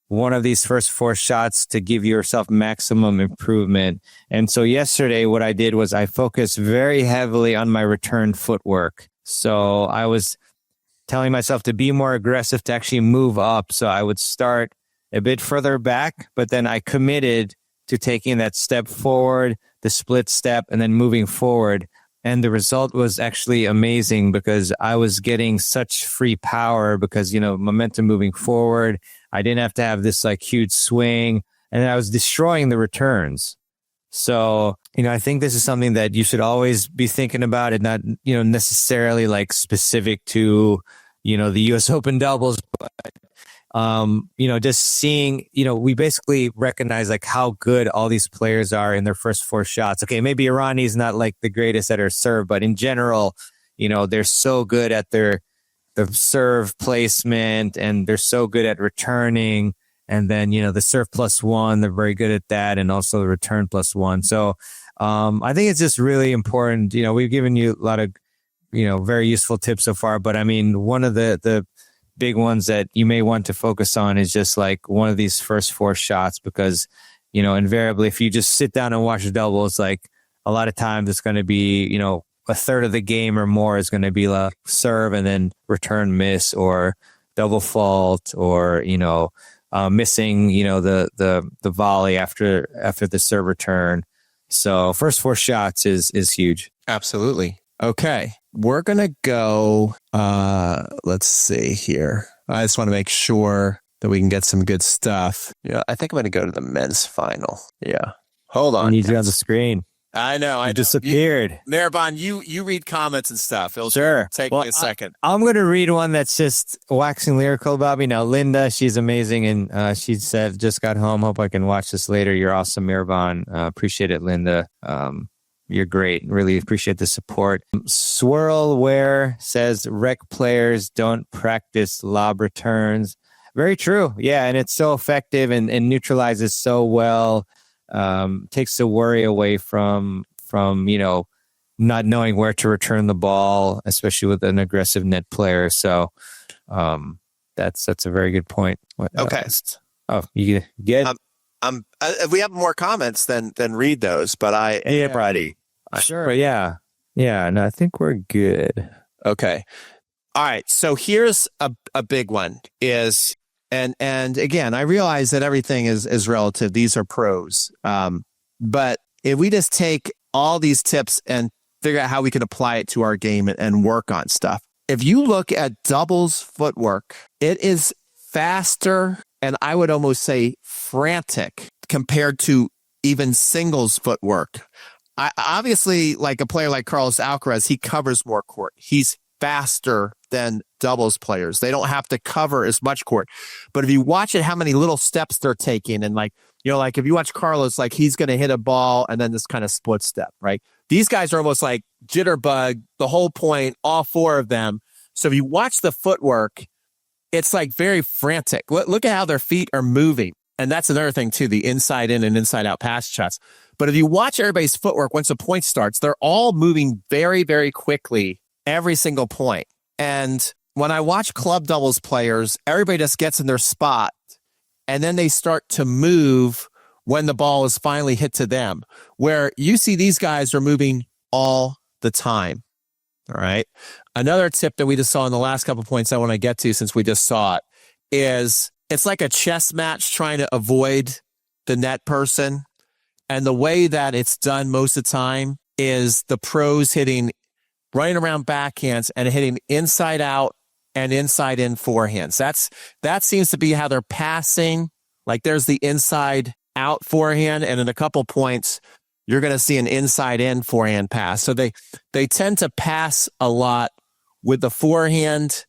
one of these first four shots to give yourself maximum improvement. And so yesterday, what I did was I focused very heavily on my return footwork. So I was telling myself to be more aggressive, to actually move up. So I would start a bit further back, but then I committed to taking that step forward, the split step, and then moving forward. And the result was actually amazing because I was getting such free power because, momentum moving forward. I didn't have to have this like huge swing, and I was destroying the returns. So, I think this is something that you should always be thinking about, and not, necessarily like specific to, the US Open doubles, but, just seeing, we basically recognize like how good all these players are in their first four shots. Okay, maybe Irani's not like the greatest at her serve, but in general, they're so good at the serve placement, and they're so good at returning. And then, the serve plus one, they're very good at that, and also the return plus one. So I think it's just really important. We've given you a lot of, very useful tips so far, but I mean, one of the big ones that you may want to focus on is just like one of these first four shots, because, invariably, if you just sit down and watch the doubles, like a lot of times it's going to be, a third of the game or more is going to be like serve and then return miss or double fault or, missing, the volley after the serve return. So first four shots is huge. Absolutely. Okay. We're going to go, let's see here. I just want to make sure that we can get some good stuff. Yeah, I think I'm going to go to the men's final. Yeah. Hold on. I need you on the screen. I know. You disappeared. Mehrban, you read comments and stuff. It'll Sure. take me a second. I'm going to read one that's just waxing lyrical about me. Now, Linda, she's amazing. And she said, just got home. Hope I can watch this later. You're awesome, Mehrban. Appreciate it, Linda. You're great. Really appreciate the support. Swirlware says, rec players don't practice lob returns. Very true. Yeah. And it's so effective and neutralizes so well. Takes the worry away from not knowing where to return the ball, especially with an aggressive net player. So that's a very good point. What okay. else? Oh, you get? If we have more comments, then read those. But I am ready. Sure. Yeah. No, I think we're good. Okay. All right. So here's a big one is. And again, I realize that everything is relative. These are pros. But if we just take all these tips and figure out how we can apply it to our game and work on stuff. If you look at doubles footwork, it is faster and I would almost say frantic compared to even singles footwork. Obviously, like a player like Carlos Alcaraz, he covers more court. He's faster than doubles players. They don't have to cover as much court. But if you watch it, how many little steps they're taking, and like if you watch Carlos, like he's going to hit a ball and then this kind of split step, right? These guys are almost like jitterbug, the whole point, all four of them. So if you watch the footwork, it's like very frantic. Look at how their feet are moving. And that's another thing too, the inside in and inside out pass shots. But if you watch everybody's footwork, once a point starts, they're all moving very, very quickly every single point. And when I watch club doubles players, everybody just gets in their spot and then they start to move when the ball is finally hit to them, where you see these guys are moving all the time. All right. Another tip that we just saw in the last couple of points I want to get to since we just saw it is it's like a chess match trying to avoid the net person. And the way that it's done most of the time is the pros hitting running around backhands and hitting inside out and inside in forehands. That seems to be how they're passing. Like there's the inside out forehand, and in a couple points, you're going to see an inside in forehand pass. So they tend to pass a lot with the forehand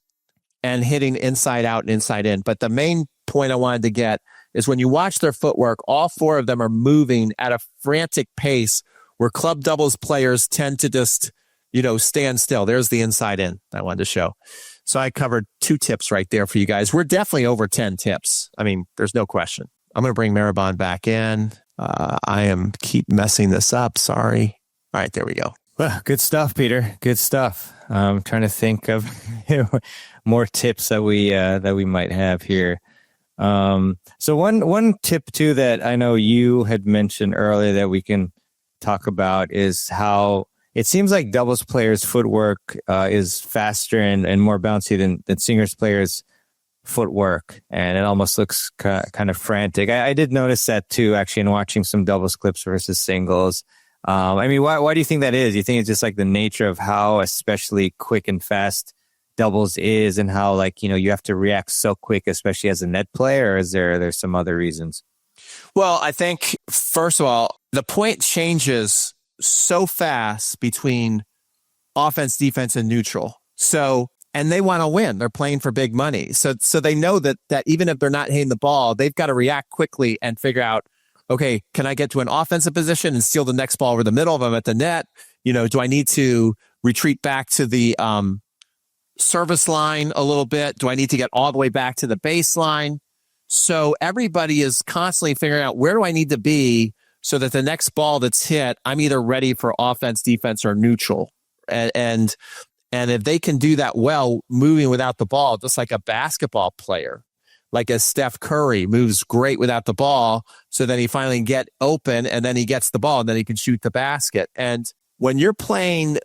and hitting inside out and inside in. But the main point I wanted to get is when you watch their footwork, all four of them are moving at a frantic pace where club doubles players tend to just stand still. There's the inside in I wanted to show. So I covered 2 tips right there for you guys. We're definitely over 10 tips. I mean, there's no question. I'm going to bring Mehrban back in. I keep messing this up. Sorry. All right, there we go. Well, good stuff, Peter. Good stuff. I'm trying to think of more tips that we might have here. So one tip too that I know you had mentioned earlier that we can talk about is how it seems like doubles players' footwork is faster and more bouncy than singles players' footwork, and it almost looks kind of frantic. I did notice that too, actually, in watching some doubles clips versus singles. I mean, why do you think that is? Do you think it's just like the nature of how especially quick and fast doubles is, and how you have to react so quick, especially as a net player, or is there's some other reasons? Well, I think first of all, the point changes so fast between offense, defense, and neutral. So, and they want to win. They're playing for big money. So they know that even if they're not hitting the ball, they've got to react quickly and figure out, okay, can I get to an offensive position and steal the next ball over the middle of them at the net? Do I need to retreat back to the service line a little bit? Do I need to get all the way back to the baseline? So everybody is constantly figuring out, where do I need to be so that the next ball that's hit, I'm either ready for offense, defense, or neutral. And if they can do that well, moving without the ball, just like a basketball player, like a Steph Curry moves great without the ball. So then he finally get open and then he gets the ball and then he can shoot the basket. And when you're playing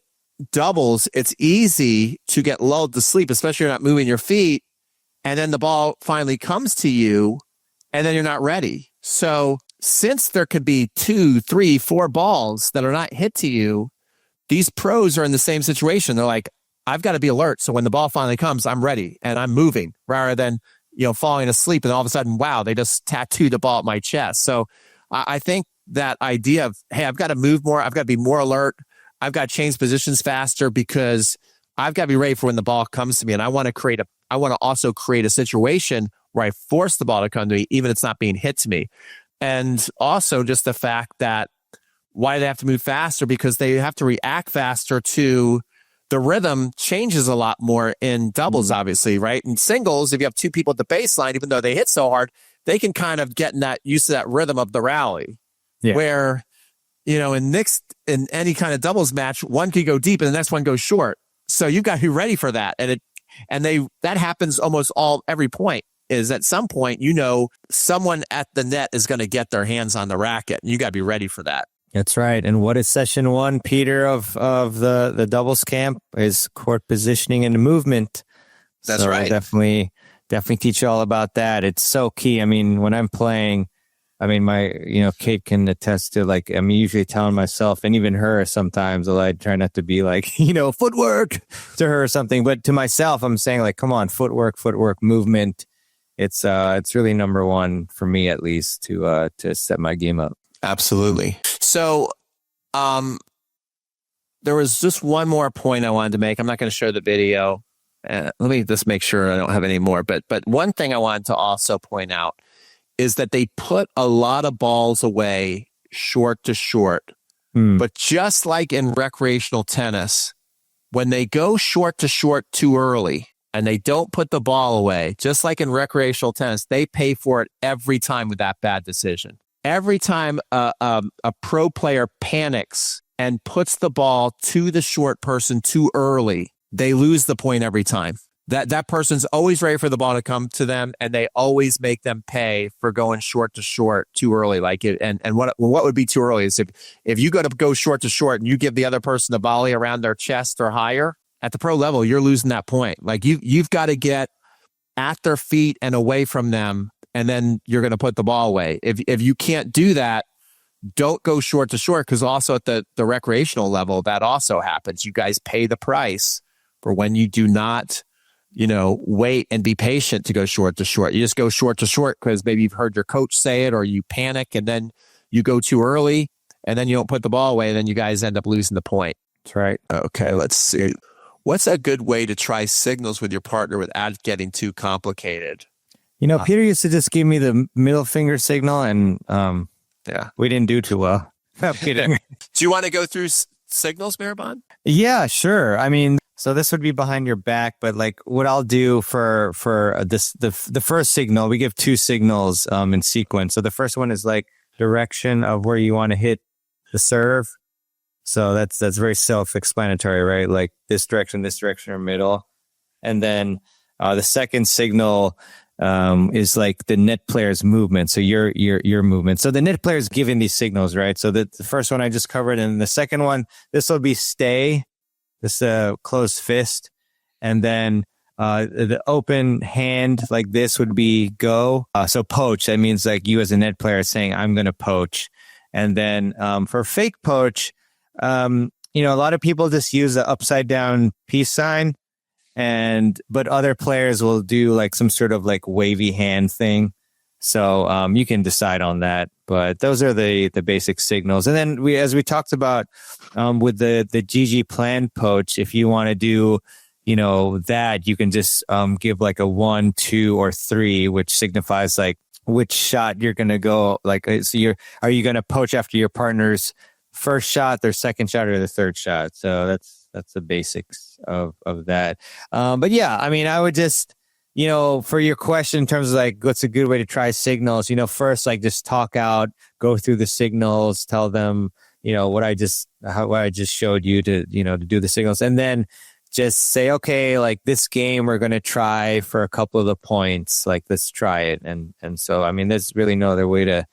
doubles, it's easy to get lulled to sleep, especially if you're not moving your feet. And then the ball finally comes to you and then you're not ready. So since there could be 2, 3, 4 balls that are not hit to you, these pros are in the same situation. They're like, I've got to be alert. So when the ball finally comes, I'm ready and I'm moving, rather than, falling asleep and all of a sudden, wow, they just tattooed the ball at my chest. So I think that idea of, hey, I've got to move more. I've got to be more alert. I've got to change positions faster because I've got to be ready for when the ball comes to me. And I want to also create a situation where I force the ball to come to me, even if it's not being hit to me. And also just the fact that why do they have to move faster? Because they have to react faster to the rhythm changes a lot more in doubles, obviously, right? In singles, if you have two people at the baseline, even though they hit so hard, they can kind of get in that used to that rhythm of the rally. Yeah. Where, in any kind of doubles match, one could go deep and the next one goes short. So you've got to be ready for that. That happens almost every point. Is at some point, someone at the net is going to get their hands on the racket. And you got to be ready for that. That's right. And what is session 1, Peter, of the doubles camp is court positioning and movement. That's right. Definitely teach you all about that. It's so key. I mean, when I'm playing, Kate can attest to, like, I'm usually telling myself and even her sometimes, I try not to be like, footwork to her or something, but to myself, I'm saying, like, come on, footwork, movement. It's really number one for me, at least, to set my game up. Absolutely. So, there was just one more point I wanted to make. I'm not going to show the video. Let me just make sure I don't have any more. But one thing I wanted to also point out is that they put a lot of balls away short to short. But just like in recreational tennis, when they go short to short too early and they don't put the ball away, just like in recreational tennis, they pay for it every time with that bad decision. Every time a pro player panics and puts the ball to the short person too early, they lose the point every time. That person's always ready for the ball to come to them, and they always make them pay for going short to short too early. What would be too early is if you go short to short and you give the other person the volley around their chest or higher at the pro level, you're losing that point. Like you've got to get at their feet and away from them, and then you're going to put the ball away. If you can't do that, don't go short to short, because also at the recreational level, that also happens. You guys pay the price for when you do not, wait and be patient to go short to short. You just go short to short because maybe you've heard your coach say it, or you panic and then you go too early and then you don't put the ball away, and then you guys end up losing the point. That's right. Okay, let's see. What's a good way to try signals with your partner without getting too complicated? Peter used to just give me the middle finger signal, and we didn't do too well. Do you want to go through signals, Mehrban? Yeah, sure. So this would be behind your back, but like what I'll do for this, the first signal, we give 2 signals in sequence. So the first one is like direction of where you want to hit the serve. So that's very self-explanatory, right? Like this direction, or middle. And then the second signal is like the net player's movement. So your movement. So the net player is giving these signals, right? So the first one I just covered, and the second one, this will be stay, this closed fist, and then the open hand like this would be go. So poach, that means like you as a net player saying I'm going to poach. And then for fake poach, a lot of people just use the upside down peace sign. But other players will do like some sort of like wavy hand thing. So you can decide on that. But those are the basic signals. And then as we talked about with the GG plan poach, if you want to do, that, you can just give like a 1, 2, or 3, which signifies like which shot you're going to go. Like, so are you going to poach after your partner's first shot, their second shot, or the third shot? So that's the basics of that. But yeah, I would just, for your question in terms of like, what's a good way to try signals, first, like just talk out, go through the signals, tell them, what I just showed you to do the signals. And then just say, okay, like this game, we're going to try for a couple of the points, like let's try it. And so, there's really no other way to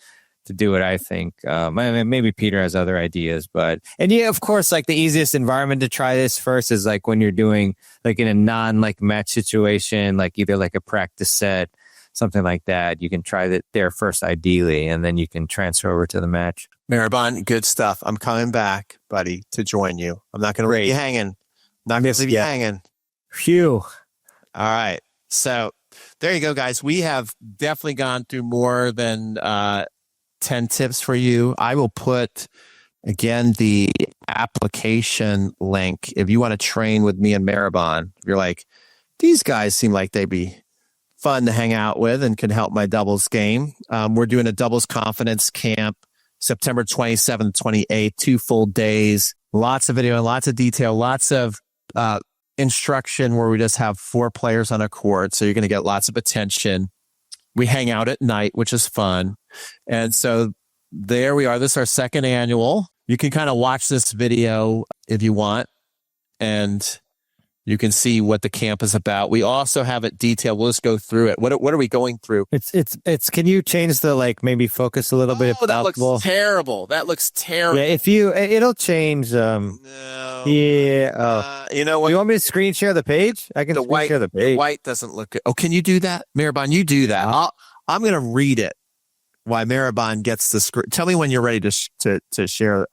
do it, I think. Maybe Peter has other ideas, and yeah, of course, like the easiest environment to try this first is like when you're doing like in a non match situation, like either like a practice set, something like that. You can try that there first, ideally, and then you can transfer over to the match. Mehrban, good stuff. I'm coming back, buddy, to join you. I'm not going to leave you hanging. Not going to leave you hanging. Phew. All right. So there you go, guys. We have definitely gone through more than 10 tips for you. I will put, again, the application link. If you want to train with me and Mehrban, you're like, these guys seem like they'd be fun to hang out with and can help my doubles game. We're doing a doubles confidence camp September 27th, 28th, 2 full days, lots of video, lots of detail, lots of instruction where we just have 4 players on a court. So you're going to get lots of attention. We hang out at night, which is fun. And so there we are. This is our 2nd annual. You can kind of watch this video if you want, and you can see what the camp is about. We also have it detailed. We'll just go through it. What are we going through? It's. Can you change the maybe focus a little bit? Oh, that looks terrible. That looks terrible. Yeah, it'll change. No. Yeah. You know what? You want me to screen share the page? I can screen share the page. The white doesn't look good. Oh, can you do that, Mehrban? You do that. I'm going to read it while Mehrban gets the screen. Tell me when you're ready to share.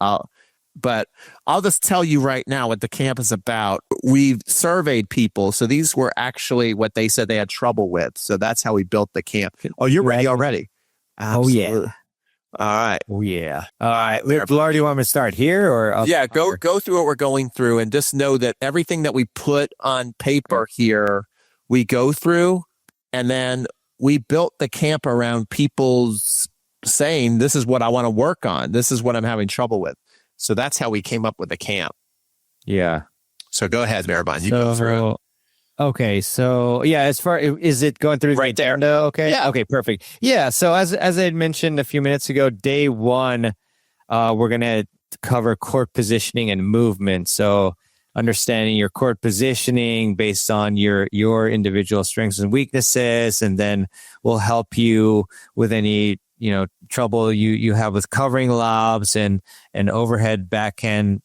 But I'll just tell you right now what the camp is about. We've surveyed people. So these were actually what they said they had trouble with. So that's how we built the camp. Oh, you're ready already? Absolutely. Oh, yeah. All right. Oh, yeah. All right. Laura, do you want me to start here or? Yeah, go through what we're going through, and just know that everything that we put on paper here, we go through, and then we built the camp around people's saying, this is what I want to work on. This is what I'm having trouble with. So that's how we came up with the camp. Yeah. So go ahead, Mehrban. You go through. Okay. So yeah, is it going through right there? Okay. Yeah. Okay. Perfect. Yeah. So as I had mentioned a few minutes ago, day 1, we're going to cover court positioning and movement. So understanding your court positioning based on your individual strengths and weaknesses, and then we'll help you with any trouble you have with covering lobs and overhead backhand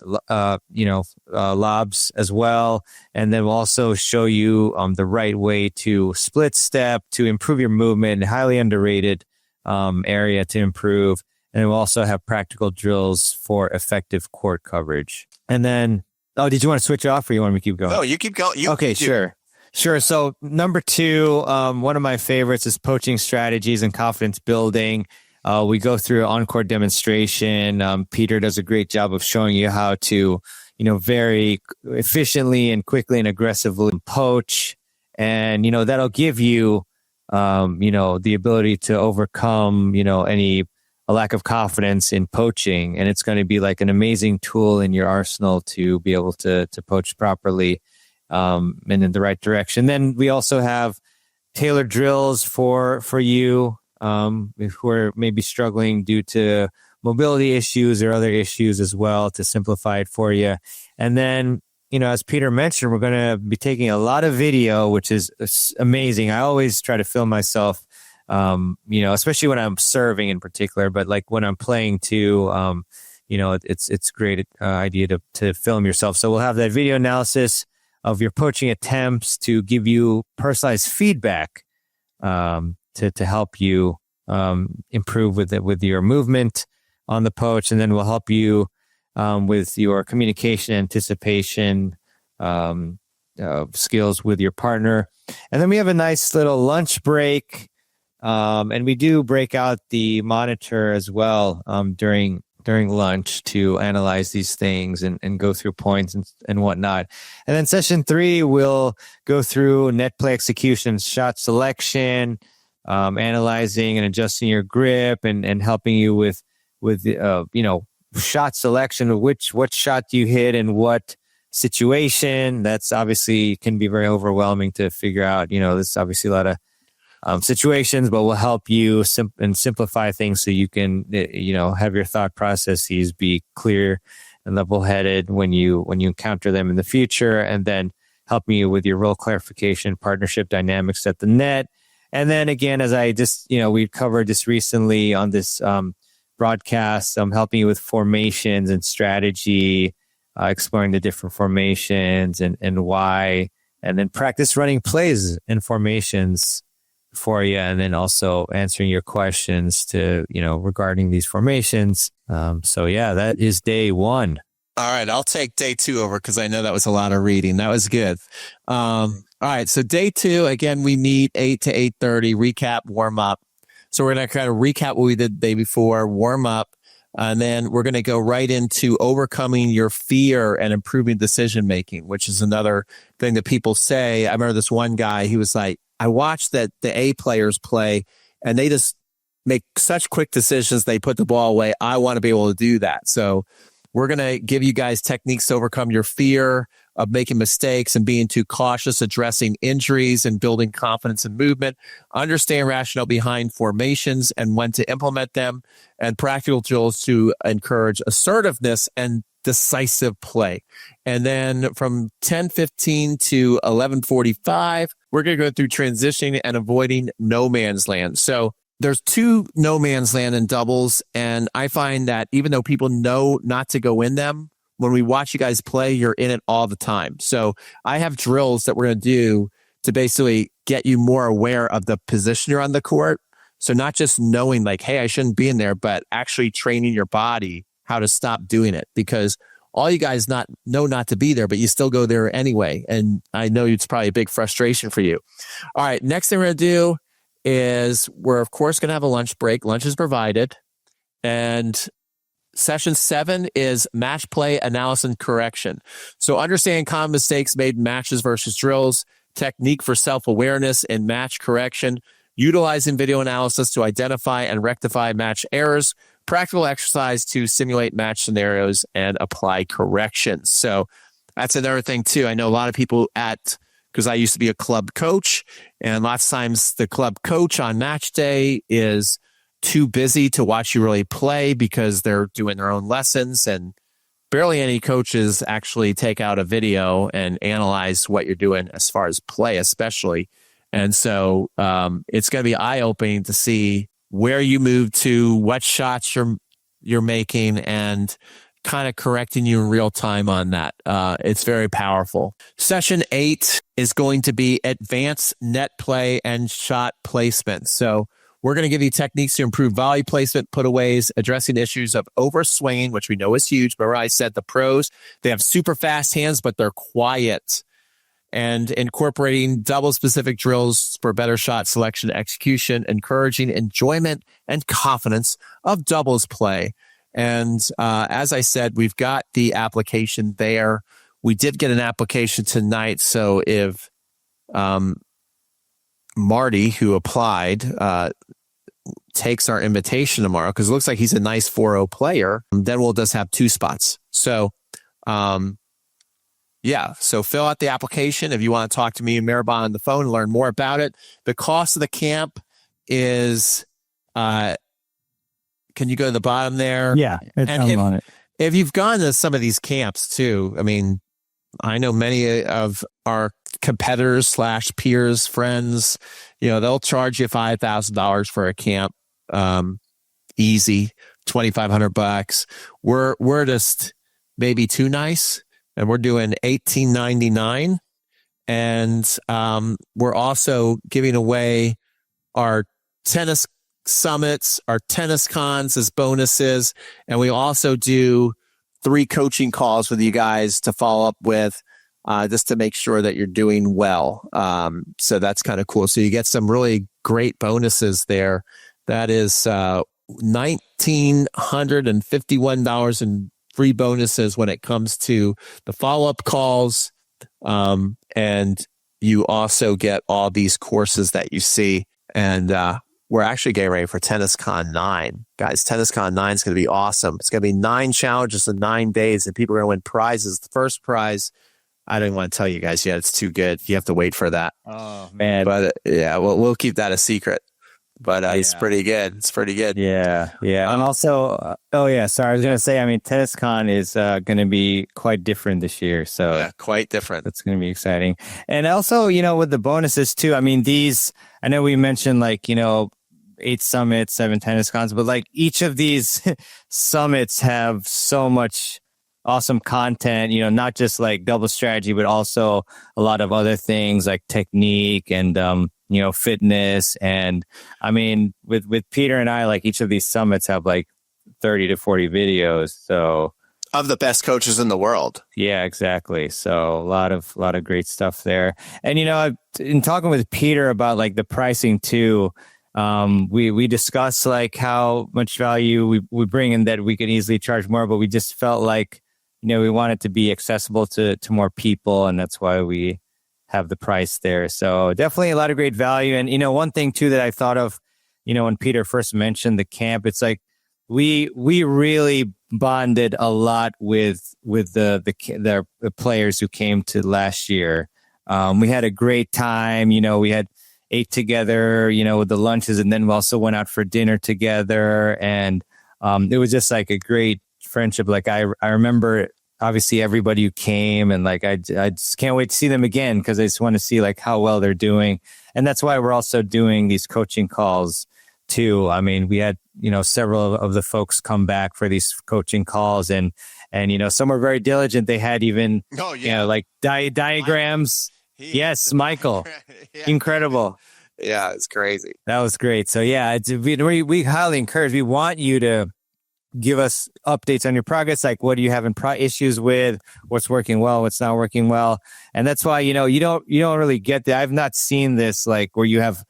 lobs as well. And then we'll also show you the right way to split step to improve your movement, highly underrated area to improve. And we'll also have practical drills for effective court coverage. And then, did you want to switch off or you want me to keep going? No, you keep going. Okay, sure. Sure. So number 2, one of my favorites is poaching strategies and confidence building. We go through an on-court demonstration. Peter does a great job of showing you how to, very efficiently and quickly and aggressively poach. And, that'll give you, the ability to overcome, any lack of confidence in poaching. And it's going to be like an amazing tool in your arsenal to be able to poach properly. And in the right direction. Then we also have tailored drills for you who are maybe struggling due to mobility issues or other issues as well, to simplify it for you. And then, as Peter mentioned, we're going to be taking a lot of video, which is amazing. I always try to film myself, especially when I'm serving in particular, but like when I'm playing too, it's a great idea to film yourself. So we'll have that video analysis of your poaching attempts to give you personalized feedback to help you improve with your movement on the poach. And then we'll help you with your communication, anticipation skills with your partner. And then we have a nice little lunch break. And we do break out the monitor as well during lunch to analyze these things and go through points and whatnot. And then session 3, we'll go through net play execution, shot selection, analyzing and adjusting your grip and helping you with shot selection, what shot do you hit in what situation. That's obviously can be very overwhelming to figure out. There's obviously a lot of situations, but we'll help you simplify things so you can, have your thought processes be clear and level-headed when you encounter them in the future, and then helping you with your role clarification, partnership dynamics at the net. And then again, as I just, we covered this recently on this broadcast, I'm helping you with formations and strategy, exploring the different formations and why, and then practice running plays and formations for you, and then also answering your questions to, regarding these formations. So yeah, that is day 1. All right. I'll take day 2 over because I know that was a lot of reading. That was good. All right. So day 2, again, we meet 8 to 8:30, recap, warm up. So we're going to kind of recap what we did the day before, warm up, and then we're going to go right into overcoming your fear and improving decision making, which is another thing that people say. I remember this one guy, he was like, I watched that the A players play and they just make such quick decisions. They put the ball away. I want to be able to do that. So we're going to give you guys techniques to overcome your fear of making mistakes and being too cautious, addressing injuries and building confidence in movement, understand rationale behind formations and when to implement them, and practical tools to encourage assertiveness and decisive play. And then from 10:15 to 11:45, we're going to go through transitioning and avoiding no man's land. So there's two no man's land in doubles, and I find that even though people know not to go in them, when we watch you guys play, you're in it all the time. So I have drills that we're going to do to basically get you more aware of the position you're on the court. So not just knowing like, hey, I shouldn't be in there, but actually training your body how to stop doing it, because all you guys know not to be there, but you still go there anyway. And I know it's probably a big frustration for you. All right, next thing we're going to do is we're, of course, going to have a lunch break. Lunch is provided. And session 7 is match play analysis and correction. So understanding common mistakes made in matches versus drills, technique for self-awareness and match correction, utilizing video analysis to identify and rectify match errors, practical exercise to simulate match scenarios and apply corrections. So that's another thing too. I know a lot of people because I used to be a club coach, and lots of times the club coach on match day is too busy to watch you really play because they're doing their own lessons, and barely any coaches actually take out a video and analyze what you're doing as far as play, especially. And so it's going to be eye-opening to see where you move to, what shots you're making, and kind of correcting you in real time on that. It's very powerful. Session 8 is going to be advanced net play and shot placement. So we're going to give you techniques to improve volley placement, putaways, addressing issues of overswinging, which we know is huge. But I said the pros, they have super fast hands, but they're quiet. And incorporating double-specific drills for better shot selection and execution, encouraging enjoyment and confidence of doubles play. And as I said, we've got the application there. We did get an application tonight. So if Marty, who applied, takes our invitation tomorrow, because it looks like he's a nice 4-0 player, then we'll just have 2 spots. So, so fill out the application if you want to talk to me and Mehrban on the phone and learn more about it. The cost of the camp is, can you go to the bottom there? Yeah, I'm on it. If you've gone to some of these camps too, I mean, I know many of our competitors / peers, friends, they'll charge you $5,000 for a camp. Easy, $2,500. We're just maybe too nice, and we're doing $1,899. And we're also giving away our tennis summits, our tennis cons as bonuses. And we also do 3 coaching calls with you guys to follow up with, just to make sure that you're doing well. So that's kind of cool. So you get some really great bonuses there. That is $1,951 in free bonuses when it comes to the follow-up calls. And you also get all these courses that you see. And we're actually getting ready for TennisCon 9. Guys, TennisCon 9 is going to be awesome. It's going to be 9 challenges in 9 days, and people are going to win prizes. The first prize, I don't want to tell you guys yet. It's too good. You have to wait for that. Oh, man. But we'll keep that a secret. But it's pretty good. It's pretty good. Yeah. And also, sorry, I was going to say, I mean, TennisCon is going to be quite different this year. So yeah, quite different. That's going to be exciting. And also, with the bonuses too, I mean, I know we mentioned 8 summits, 7 TennisCons, but each of these summits have so much awesome content, not just double strategy, but also a lot of other things like technique and, fitness. And I mean, with Peter and I, each of these summits have 30 to 40 videos. So of the best coaches in the world. Yeah, exactly. So a lot of great stuff there. And, in talking with Peter about the pricing too, We discussed like how much value we bring and that we could easily charge more, but we just felt like, we want it to be accessible to more people, and that's why we have the price there. So definitely a lot of great value. And, one thing too that I thought of, when Peter first mentioned the camp, it's like we really bonded a lot with the players who came to last year. We had a great time. We had ate together, with the lunches, and then we also went out for dinner together. And it was just like a great friendship. Like I remember obviously everybody who came, and like I just can't wait to see them again, because I just want to see like how well they're doing. And that's why we're also doing these coaching calls too. I mean, we had several of the folks come back for these coaching calls, and some were very diligent. They had even like diagrams. Yes, Michael. Yeah. Incredible. Yeah, it's crazy. That was great. So yeah, we highly encourage. We want you to give us updates on your progress, like what are you having issues with, what's working well, what's not working well. And that's why, you don't really get that. I've not seen this like where you have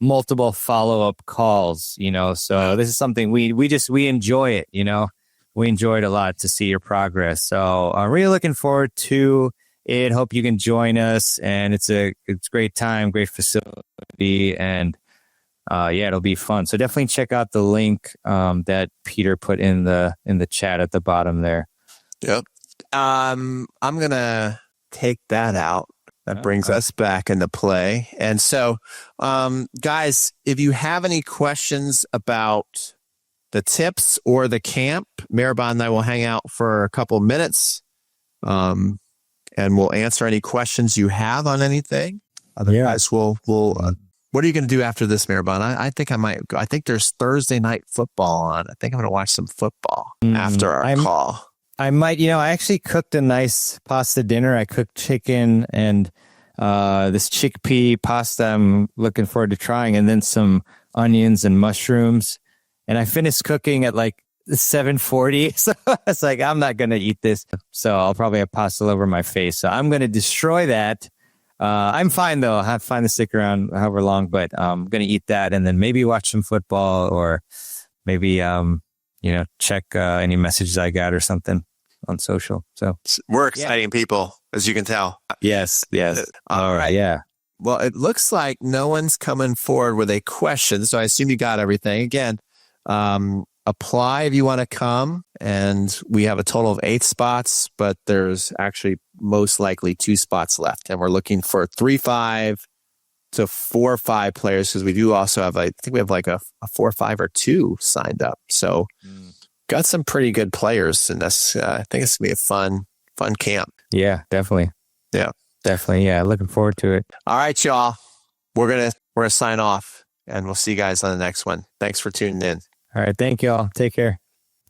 multiple follow-up calls, so this is something we enjoy it, we enjoy it a lot to see your progress. So I'm really looking forward to it. Hope you can join us, and it's a great time, great facility, and it'll be fun. So definitely check out the link that Peter put in the chat at the bottom there. Yep. I'm gonna take that out. That brings us back into play. And so, guys, if you have any questions about the tips or the camp, Mehrban and I will hang out for a couple minutes, and we'll answer any questions you have on anything. Otherwise, we'll what are you going to do after this, Mehrban? I think I might go. I think there's Thursday night football on. I think I'm going to watch some football after our call. I might, I actually cooked a nice pasta dinner. I cooked chicken and this chickpea pasta I'm looking forward to trying, and then some onions and mushrooms. And I finished cooking at like 7:40. So I was like, I'm not going to eat this. So I'll probably have pasta all over my face. So I'm going to destroy that. I'm fine though. I have fine to stick around however long, but I'm going to eat that and then maybe watch some football, or maybe, check any messages I got or something on social. So we're exciting people, as you can tell. Yes. All right. Yeah. Well, it looks like no one's coming forward with a question. So I assume you got everything. Again, apply if you want to come, and we have a total of 8 spots, but there's actually most likely 2 spots left, and we're looking for 3-5 to 4-5 players, because we do also have, I think we have like a 4-5 or 2 signed up. So got some pretty good players in this. I think it's gonna be a fun camp. Yeah, definitely. Yeah, definitely. Yeah, looking forward to it. All right, y'all. We're gonna sign off, and we'll see you guys on the next one. Thanks for tuning in. All right. Thank you all. Take care.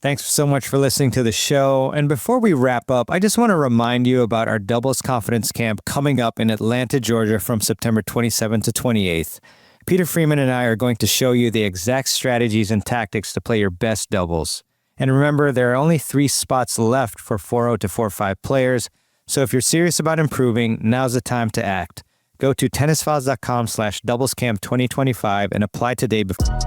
Thanks so much for listening to the show. And before we wrap up, I just want to remind you about our Doubles Confidence Camp coming up in Atlanta, Georgia from September 27th to 28th. Peter Freeman and I are going to show you the exact strategies and tactics to play your best doubles. And remember, there are only 3 spots left for 4-0 to 4-5 players. So if you're serious about improving, now's the time to act. Go to tennisfiles.com/doublescamp2025 and apply today before